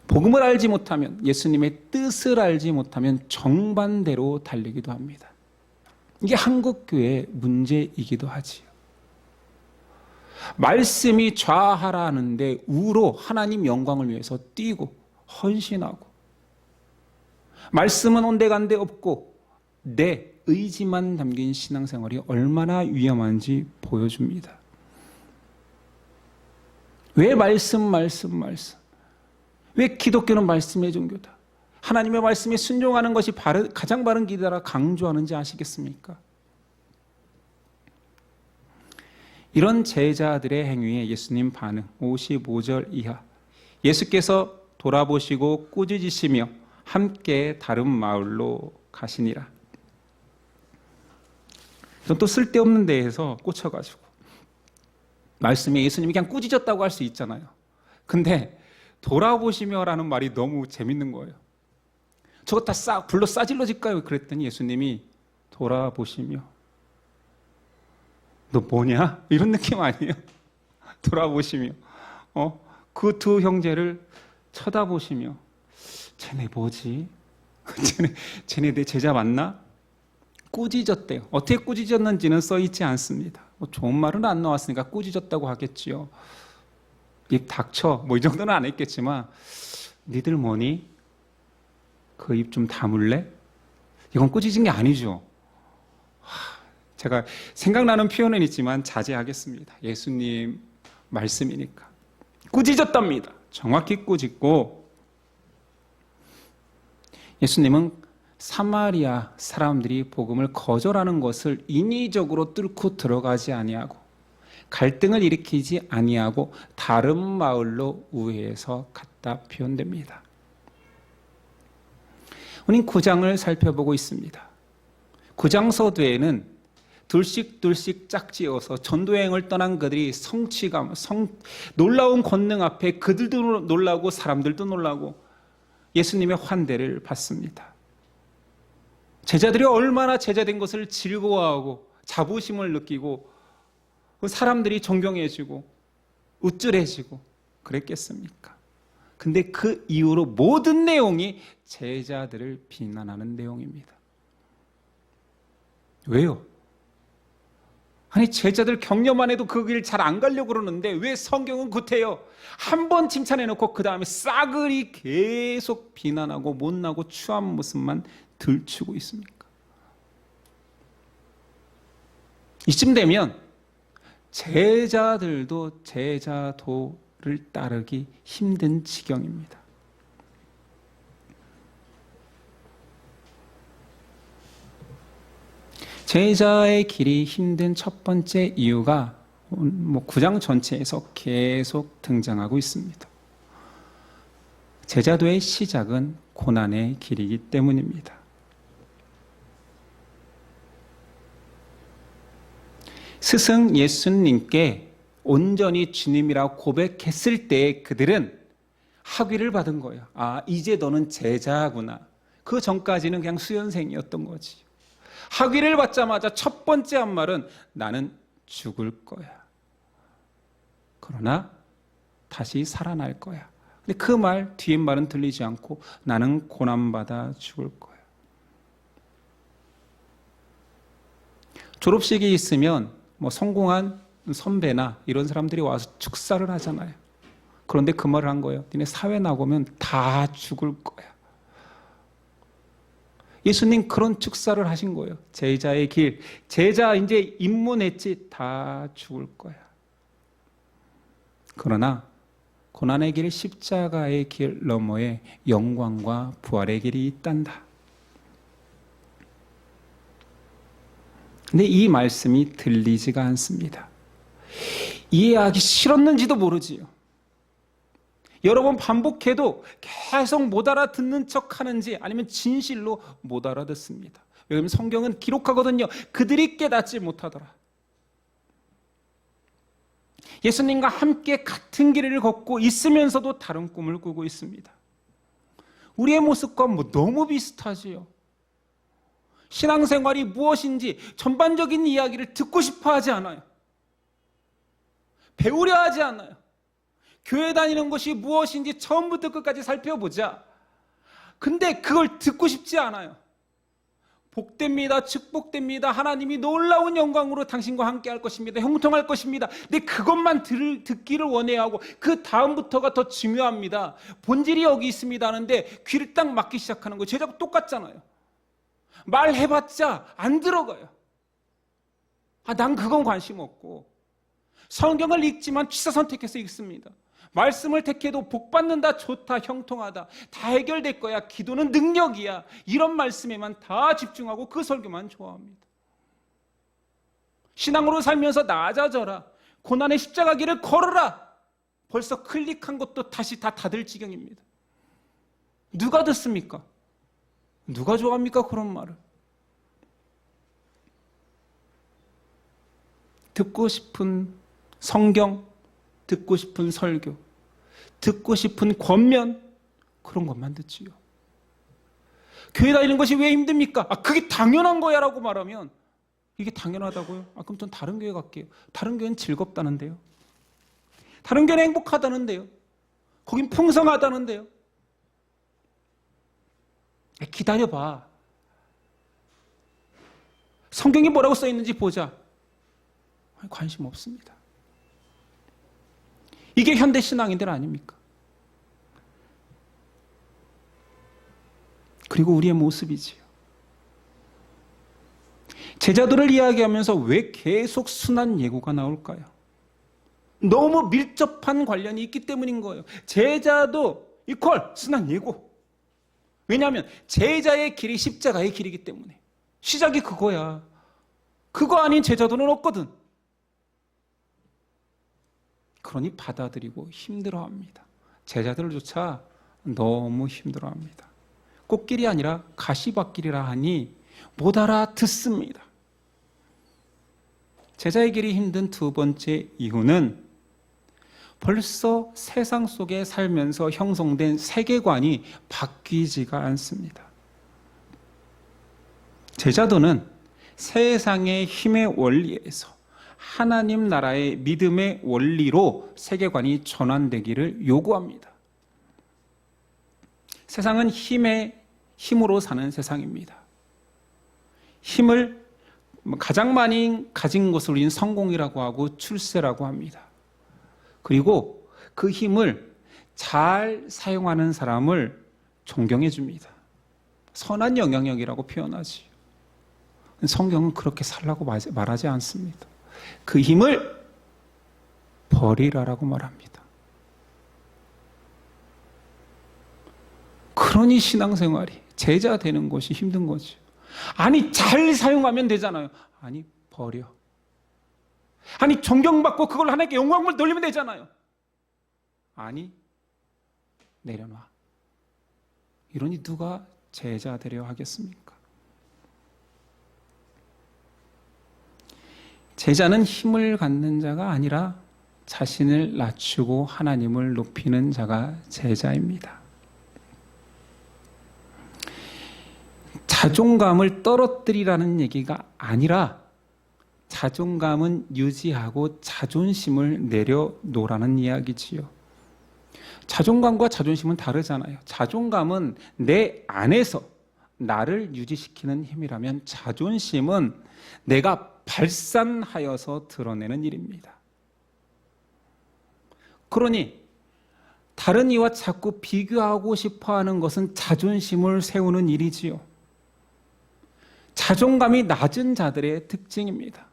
복음을 알지 못하면, 예수님의 뜻을 알지 못하면 정반대로 달리기도 합니다. 이게 한국교회의 문제이기도 하지요. 말씀이 좌하라는데 우로 하나님 영광을 위해서 뛰고 헌신하고, 말씀은 온데간데 없고 내 의지만 담긴 신앙생활이 얼마나 위험한지 보여줍니다. 왜 말씀? 왜 기독교는 말씀의 종교다? 하나님의 말씀에 순종하는 것이 가장 바른 길이라 강조하는지 아시겠습니까? 이런 제자들의 행위에 예수님 반응 55절 이하. 예수께서 돌아보시고 꾸짖으시며 함께 다른 마을로 가시니라. 또 쓸데없는 데에서 꽂혀가지고 말씀에 예수님이 그냥 꾸짖었다고 할 수 있잖아요. 근데 돌아보시며라는 말이 너무 재밌는 거예요. 저거 다 불로 싸질러질까요? 그랬더니 예수님이 돌아보시며, 너 뭐냐? 이런 느낌 아니에요? 돌아보시며 그 두 형제를 쳐다보시며, 쟤네 뭐지? 쟤네 내 제자 맞나? 꾸짖었대요. 어떻게 꾸짖었는지는 써있지 않습니다. 좋은 말은 안 나왔으니까 꾸짖었다고 하겠지요. 입 닥쳐, 이 정도는 안 했겠지만, 니들 뭐니? 그 입 좀 다물래? 이건 꾸짖은 게 아니죠. 제가 생각나는 표현은 있지만 자제하겠습니다. 예수님 말씀이니까. 꾸짖었답니다. 정확히 꾸짖고, 예수님은 사마리아 사람들이 복음을 거절하는 것을 인위적으로 뚫고 들어가지 아니하고 갈등을 일으키지 아니하고 다른 마을로 우회해서 갔다 표현됩니다. 우린 9장을 살펴보고 있습니다. 9장 서두에는 둘씩 짝지어서 전도여행을 떠난 그들이 성취감, 놀라운 권능 앞에 그들도 놀라고 사람들도 놀라고 예수님의 환대를 받습니다. 제자들이 얼마나 제자된 것을 즐거워하고 자부심을 느끼고 사람들이 존경해지고 우쭐해지고 그랬겠습니까? 근데 그 이후로 모든 내용이 제자들을 비난하는 내용입니다. 왜요? 아니 제자들 격려만 해도 그 길 잘 안 가려고 그러는데 왜 성경은 구태여 한 번 칭찬해놓고 그 다음에 싸그리 계속 비난하고 못나고 추한 모습만 들추고 있습니까? 이쯤 되면 제자들도 제자도를 따르기 힘든 지경입니다. 제자의 길이 힘든 첫 번째 이유가 9장 전체에서 계속 등장하고 있습니다. 제자도의 시작은 고난의 길이기 때문입니다. 스승 예수님께 온전히 주님이라고 고백했을 때 그들은 학위를 받은 거예요. 아, 이제 너는 제자구나. 그 전까지는 그냥 수연생이었던 거지. 학위를 받자마자 첫 번째 한 말은 나는 죽을 거야. 그러나 다시 살아날 거야. 근데 그 말, 뒤에 말은 들리지 않고 나는 고난받아 죽을 거야. 졸업식이 있으면 성공한 선배나 이런 사람들이 와서 축사를 하잖아요. 그런데 그 말을 한 거예요. 니네 사회 나오면 다 죽을 거야. 예수님 그런 축사를 하신 거예요. 제자의 길. 제자 이제 입문했지 다 죽을 거야. 그러나 고난의 길, 십자가의 길 너머에 영광과 부활의 길이 있단다. 근데 이 말씀이 들리지가 않습니다. 이해하기 싫었는지도 모르지요. 여러 번 반복해도 계속 못 알아듣는 척 하는지 아니면 진실로 못 알아듣습니다. 왜냐하면 성경은 기록하거든요. 그들이 깨닫지 못하더라. 예수님과 함께 같은 길을 걷고 있으면서도 다른 꿈을 꾸고 있습니다. 우리의 모습과 너무 비슷하지요. 신앙생활이 무엇인지 전반적인 이야기를 듣고 싶어 하지 않아요. 배우려 하지 않아요. 교회 다니는 것이 무엇인지 처음부터 끝까지 살펴보자. 근데 그걸 듣고 싶지 않아요. 복됩니다. 축복됩니다. 하나님이 놀라운 영광으로 당신과 함께 할 것입니다. 형통할 것입니다. 근데 그것만 듣기를 원해야 하고 그 다음부터가 더 중요합니다. 본질이 여기 있습니다 하는데 귀를 딱 막기 시작하는 거예요. 제자가 똑같잖아요. 말해봤자 안 들어가요. 난 그건 관심 없고 성경을 읽지만 취사 선택해서 읽습니다. 말씀을 택해도 복받는다, 좋다, 형통하다, 다 해결될 거야, 기도는 능력이야, 이런 말씀에만 다 집중하고 그 설교만 좋아합니다. 신앙으로 살면서 낮아져라, 고난의 십자가 길을 걸어라, 벌써 클릭한 것도 다시 다 닫을 지경입니다. 누가 듣습니까? 누가 좋아합니까? 그런 말을. 듣고 싶은 성경, 듣고 싶은 설교, 듣고 싶은 권면, 그런 것만 듣지요. 교회 다니는 것이 왜 힘듭니까? 그게 당연한 거야 라고 말하면 이게 당연하다고요? 그럼 전 다른 교회 갈게요. 다른 교회는 즐겁다는데요. 다른 교회는 행복하다는데요. 거긴 풍성하다는데요. 기다려봐. 성경이 뭐라고 써 있는지 보자. 관심 없습니다. 이게 현대 신앙인들 아닙니까? 그리고 우리의 모습이지요. 제자들을 이야기하면서 왜 계속 순환 예고가 나올까요? 너무 밀접한 관련이 있기 때문인 거예요. 제자도 이퀄 순환 예고. 왜냐하면 제자의 길이 십자가의 길이기 때문에. 시작이 그거야. 그거 아닌 제자도는 없거든. 그러니 받아들이고 힘들어합니다. 제자들조차 너무 힘들어합니다. 꽃길이 아니라 가시밭길이라 하니 못 알아듣습니다. 제자의 길이 힘든 두 번째 이유는 벌써 세상 속에 살면서 형성된 세계관이 바뀌지가 않습니다. 제자도는 세상의 힘의 원리에서 하나님 나라의 믿음의 원리로 세계관이 전환되기를 요구합니다. 세상은 힘으로 사는 세상입니다. 힘을 가장 많이 가진 것을 우리는 성공이라고 하고 출세라고 합니다. 그리고 그 힘을 잘 사용하는 사람을 존경해 줍니다. 선한 영향력이라고 표현하지. 성경은 그렇게 살라고 말하지 않습니다. 그 힘을 버리라라고 말합니다. 그러니 신앙생활이 제자 되는 것이 힘든 거죠. 아니 잘 사용하면 되잖아요. 아니 버려. 아니 존경받고 그걸 하나님께 영광을 돌리면 되잖아요. 아니 내려놔. 이러니 누가 제자 되려 하겠습니까? 제자는 힘을 갖는 자가 아니라 자신을 낮추고 하나님을 높이는 자가 제자입니다. 자존감을 떨어뜨리라는 얘기가 아니라 자존감은 유지하고 자존심을 내려놓으라는 이야기지요. 자존감과 자존심은 다르잖아요. 자존감은 내 안에서 나를 유지시키는 힘이라면 자존심은 내가 발산하여서 드러내는 일입니다. 그러니 다른 이와 자꾸 비교하고 싶어하는 것은 자존심을 세우는 일이지요. 자존감이 낮은 자들의 특징입니다.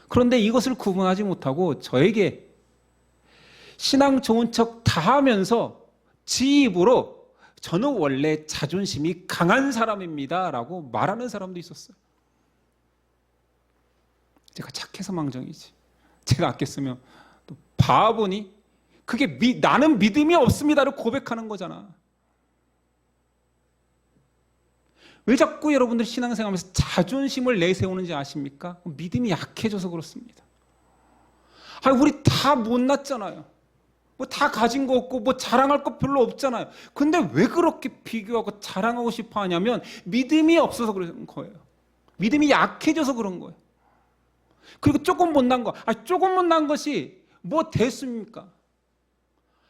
그런데 이것을 구분하지 못하고 저에게 신앙 좋은 척 다 하면서 지 입으로 저는 원래 자존심이 강한 사람입니다 라고 말하는 사람도 있었어요. 제가 착해서 망정이지. 제가 아꼈으면 또 바보니 그게 나는 믿음이 없습니다를 고백하는 거잖아. 왜 자꾸 여러분들 신앙생활하면서 자존심을 내세우는지 아십니까? 믿음이 약해져서 그렇습니다. 아니, 우리 다 못났잖아요. 뭐 다 가진 거 없고 뭐 자랑할 거 별로 없잖아요. 근데 왜 그렇게 비교하고 자랑하고 싶어 하냐면 믿음이 없어서 그런 거예요. 믿음이 약해져서 그런 거예요. 그리고 조금 못난 거, 조금 못난 것이 뭐 됐습니까?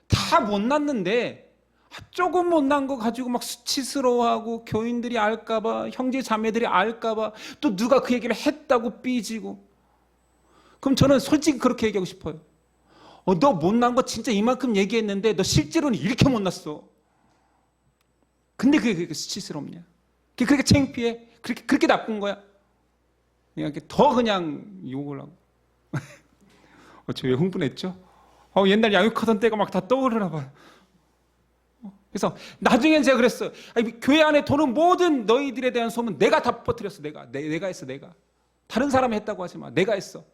다 못났는데 조금 못난 거 가지고 막 수치스러워하고 교인들이 알까봐, 형제 자매들이 알까봐 또 누가 그 얘기를 했다고 삐지고. 그럼 저는 솔직히 그렇게 얘기하고 싶어요. 너 못난 거 진짜 이만큼 얘기했는데 너 실제로는 이렇게 못났어. 근데 그게 그렇게 수치스럽냐? 그게 그렇게 창피해? 그렇게 나쁜 거야? 더 그냥 욕을 하고. 저 왜 흥분했죠? 옛날 양육하던 때가 막 다 떠오르나 봐요. 그래서 나중엔 제가 그랬어요. 교회 안에 도는 모든 너희들에 대한 소문 내가 다 퍼뜨렸어. 내가 했어. 내가. 다른 사람이 했다고 하지 마. 내가 했어.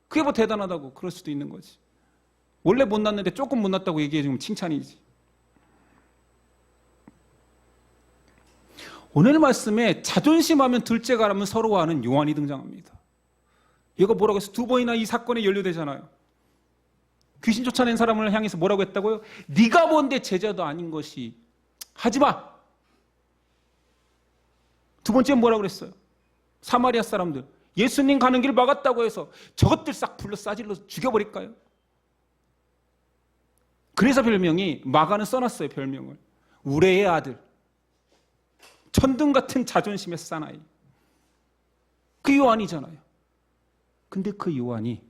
그게 뭐 대단하다고 그럴 수도 있는 거지. 원래 못났는데 조금 못났다고 얘기해주면 칭찬이지. 오늘 말씀에 자존심하면 둘째가라면 서러워하는 요한이 등장합니다. 얘가 뭐라고 해서 두 번이나 이 사건에 연루되잖아요. 귀신 쫓아낸 사람을 향해서 뭐라고 했다고요? 네가 뭔데 제자도 아닌 것이 하지마. 두 번째는 뭐라고 그랬어요? 사마리아 사람들 예수님 가는 길 막았다고 해서 저것들 싹 불러 싸질러 죽여버릴까요? 그래서 별명이 마가는 써놨어요. 별명을 우레의 아들, 천둥 같은 자존심의 사나이. 그 요한이잖아요. 근데 그 요한이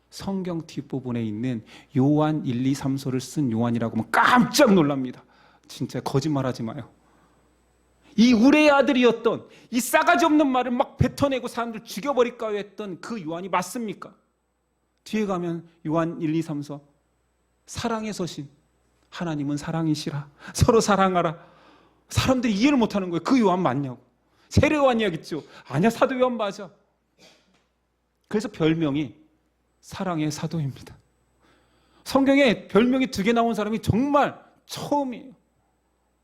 성경 뒷부분에 있는 요한 1, 2, 3서를 쓴 요한이라고 하면 깜짝 놀랍니다. 진짜 거짓말하지 마요. 이 우레의 아들이었던 이 싸가지 없는 말을 막 뱉어내고 사람들 죽여버릴까 했던 그 요한이 맞습니까? 뒤에 가면 요한 1, 2, 3서 사랑의 서신, 하나님은 사랑이시라, 서로 사랑하라. 사람들이 이해를 못하는 거예요. 그 요한 맞냐고. 세례 요한이야겠죠. 아니야, 사도 요한 맞아. 그래서 별명이 사랑의 사도입니다. 성경에 별명이 2개 나온 사람이 정말 처음이에요.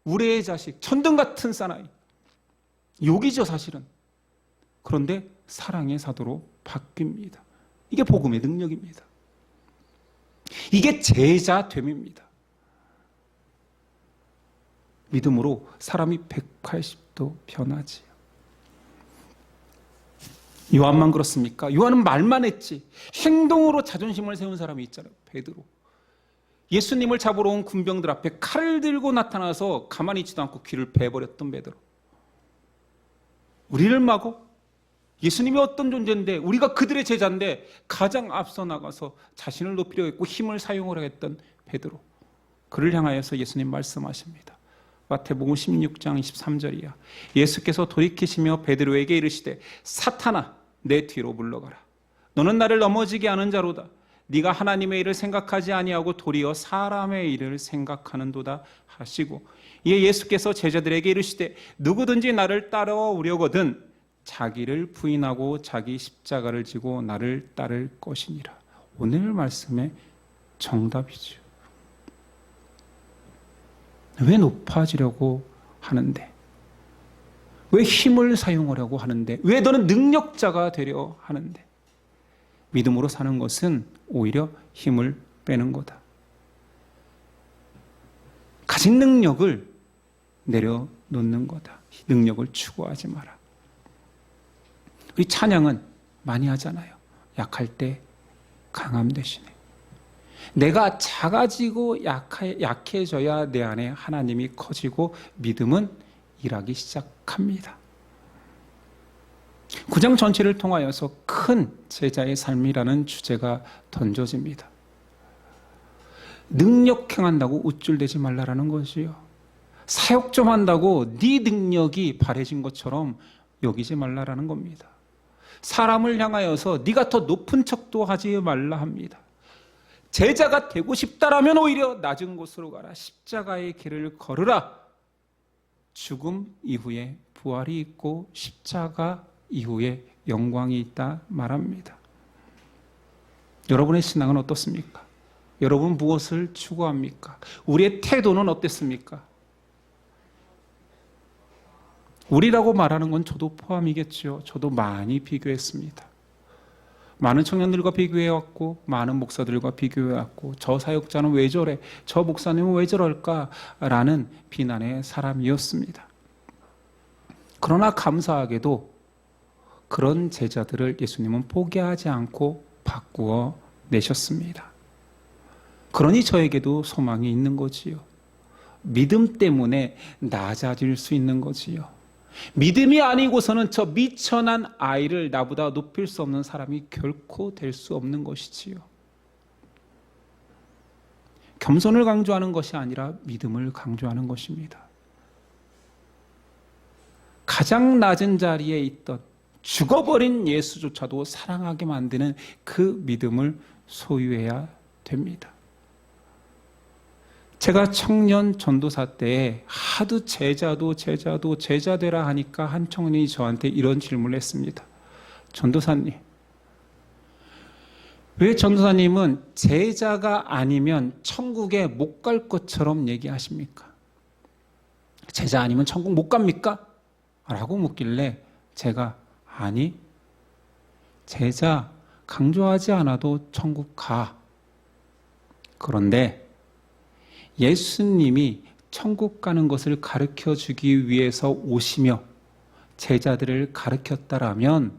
우레의 자식, 천둥 같은 사나이. 욕이죠, 사실은. 그런데 사랑의 사도로 바뀝니다. 이게 복음의 능력입니다. 이게 제자됨입니다. 믿음으로 사람이 180도 변하지요. 요한만 그렇습니까? 요한은 말만 했지 행동으로 자존심을 세운 사람이 있잖아요. 베드로. 예수님을 잡으러 온 군병들 앞에 칼을 들고 나타나서 가만히 있지도 않고 귀를 베버렸던 베드로. 우리를 마고 예수님이 어떤 존재인데 우리가 그들의 제자인데 가장 앞서 나가서 자신을 높이려 했고 힘을 사용을 했던 베드로. 그를 향하여서 예수님 말씀하십니다. 마태복음 16장 23절이야. 예수께서 돌이키시며 베드로에게 이르시되 사탄아 내 뒤로 물러가라. 너는 나를 넘어지게 하는 자로다. 네가 하나님의 일을 생각하지 아니하고 도리어 사람의 일을 생각하는도다 하시고, 이에 예수께서 제자들에게 이르시되 누구든지 나를 따라오려거든 자기를 부인하고 자기 십자가를 지고 나를 따를 것이니라. 오늘 말씀의 정답이죠. 왜 높아지려고 하는데? 왜 힘을 사용하려고 하는데? 왜 너는 능력자가 되려 하는데? 믿음으로 사는 것은 오히려 힘을 빼는 거다. 가진 능력을 내려놓는 거다. 능력을 추구하지 마라. 우리 찬양은 많이 하잖아요. 약할 때 강함 대신에. 내가 작아지고 약해져야 내 안에 하나님이 커지고 믿음은 일하기 시작합니다. 9장 전체를 통하여서 큰 제자의 삶이라는 주제가 던져집니다. 능력 행한다고 우쭐대지 말라라는 것이요. 사역 좀 한다고 네 능력이 바래진 것처럼 여기지 말라라는 겁니다. 사람을 향하여서 네가 더 높은 척도 하지 말라 합니다. 제자가 되고 싶다라면 오히려 낮은 곳으로 가라. 십자가의 길을 걸으라. 죽음 이후에 부활이 있고 십자가 이후에 영광이 있다 말합니다. 여러분의 신앙은 어떻습니까? 여러분 무엇을 추구합니까? 우리의 태도는 어땠습니까? 우리라고 말하는 건 저도 포함이겠죠. 저도 많이 비교했습니다. 많은 청년들과 비교해왔고 많은 목사들과 비교해왔고 저 사역자는 왜 저래? 저 목사님은 왜 저럴까? 라는 비난의 사람이었습니다. 그러나 감사하게도 그런 제자들을 예수님은 포기하지 않고 바꾸어 내셨습니다. 그러니 저에게도 소망이 있는 거지요. 믿음 때문에 낮아질 수 있는 거지요. 믿음이 아니고서는 저 미천한 아이를 나보다 높일 수 없는 사람이 결코 될 수 없는 것이지요. 겸손을 강조하는 것이 아니라 믿음을 강조하는 것입니다. 가장 낮은 자리에 있던 죽어버린 예수조차도 사랑하게 만드는 그 믿음을 소유해야 됩니다. 제가 청년 전도사 때 하도 제자 되라 하니까 한 청년이 저한테 이런 질문을 했습니다. 전도사님, 왜 전도사님은 제자가 아니면 천국에 못 갈 것처럼 얘기하십니까? 제자 아니면 천국 못 갑니까? 라고 묻길래 제가 아니, 제자 강조하지 않아도 천국 가. 그런데 예수님이 천국 가는 것을 가르쳐 주기 위해서 오시며 제자들을 가르쳤다라면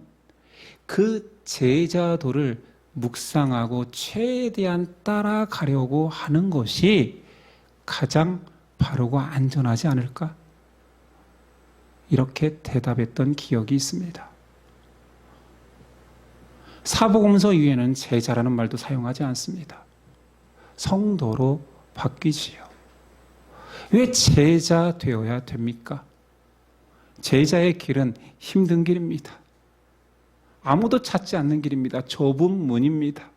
그 제자도를 묵상하고 최대한 따라가려고 하는 것이 가장 바르고 안전하지 않을까? 이렇게 대답했던 기억이 있습니다. 사복음서 이후에는 제자라는 말도 사용하지 않습니다. 성도로 바뀌지요. 왜 제자 되어야 됩니까? 제자의 길은 힘든 길입니다. 아무도 찾지 않는 길입니다. 좁은 문입니다.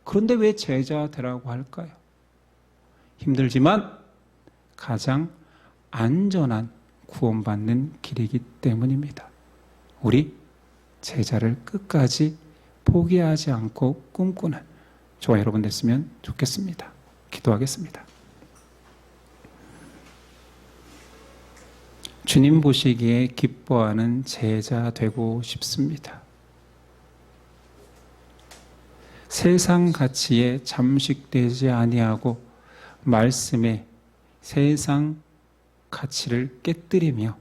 그런데 왜 제자 되라고 할까요? 힘들지만 가장 안전한 구원받는 길이기 때문입니다. 우리 제자를 끝까지 포기하지 않고 꿈꾸는 저와 여러분 됐으면 좋겠습니다. 기도하겠습니다. 주님 보시기에 기뻐하는 제자 되고 싶습니다. 세상 가치에 잠식되지 아니하고 말씀에 세상 가치를 깨뜨리며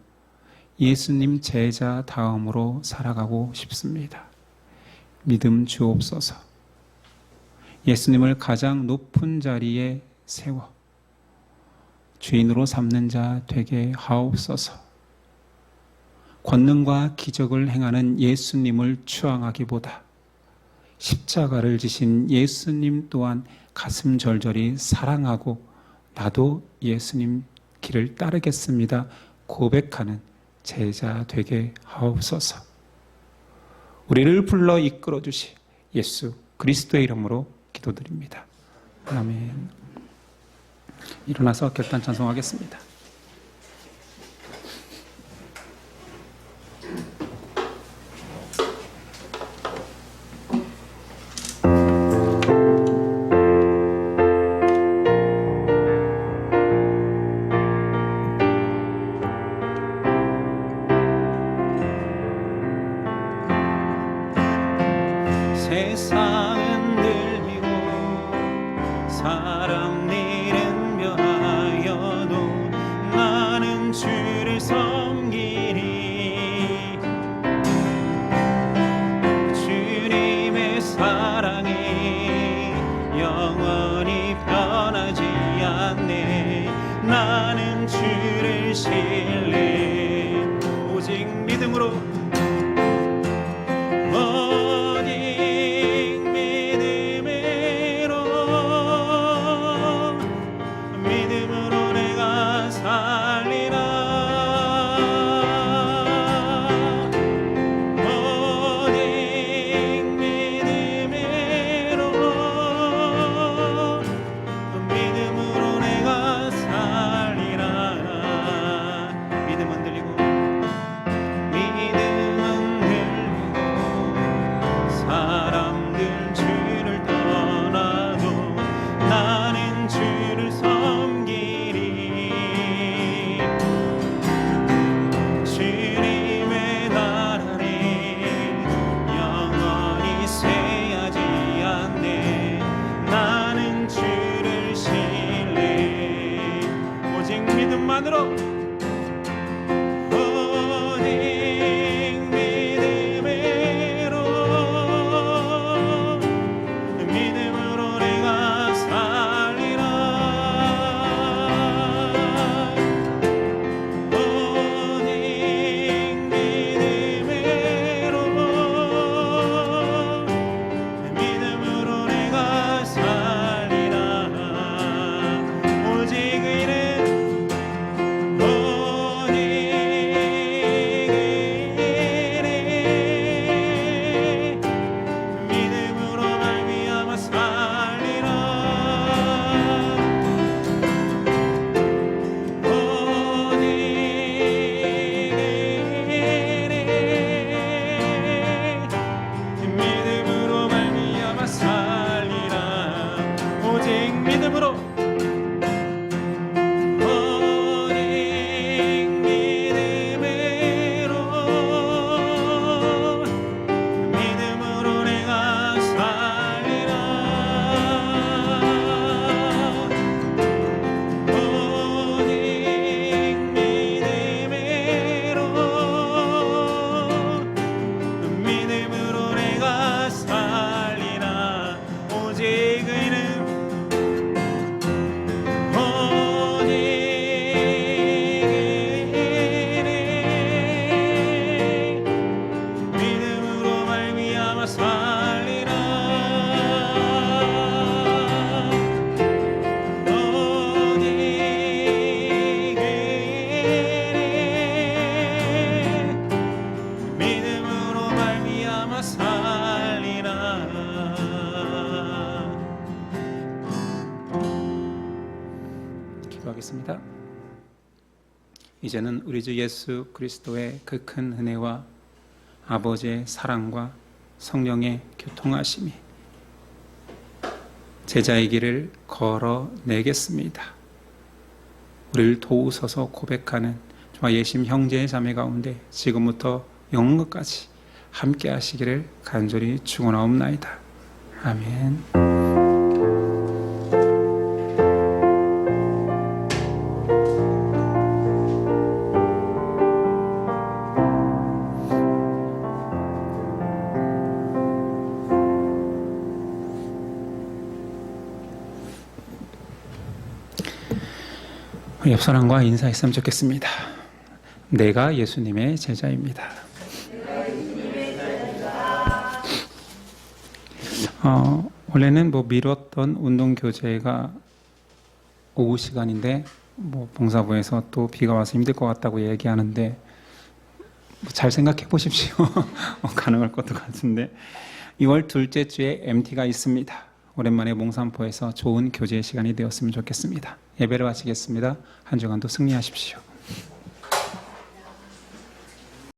예수님 제자 다음으로 살아가고 싶습니다. 믿음 주옵소서. 예수님을 가장 높은 자리에 세워 주인으로 삼는 자 되게 하옵소서. 권능과 기적을 행하는 예수님을 추앙하기보다 십자가를 지신 예수님 또한 가슴 절절히 사랑하고 나도 예수님 길을 따르겠습니다 고백하는 제자 되게 하옵소서. 우리를 불러 이끌어 주시 예수 그리스도의 이름으로 기도드립니다. 아멘. 일어나서 결단 찬송하겠습니다. 세상은 들리고 사람 일은 변하여도 나는 주를 섬기리. 주님의 사랑이 영원히 변하지 않네. 나는 주를 신뢰 오직 믿음으로 기도하겠습니다. 이제는 우리 주 예수 그리스도의 그 큰 은혜와 아버지의 사랑과 성령의 교통하심이 제자의 길을 걸어내겠습니다. 우리를 도우소서 고백하는 저와 예심 형제 자매 가운데 지금부터 영원까지 함께 하시기를 간절히 축원하옵나이다. 아멘. 옆 사람과 인사했으면 좋겠습니다. 내가 예수님의 제자입니다. 원래는 미뤘던 운동 교재가 오후 시간인데 봉사부에서 또 비가 와서 힘들 것 같다고 얘기하는데 잘 생각해 보십시오. 가능할 것도 같은데 2월 둘째 주에 MT가 있습니다. 오랜만에 몽산포에서 좋은 교제 시간이 되었으면 좋겠습니다. 예배를 마치겠습니다. 한 주간도 승리하십시오.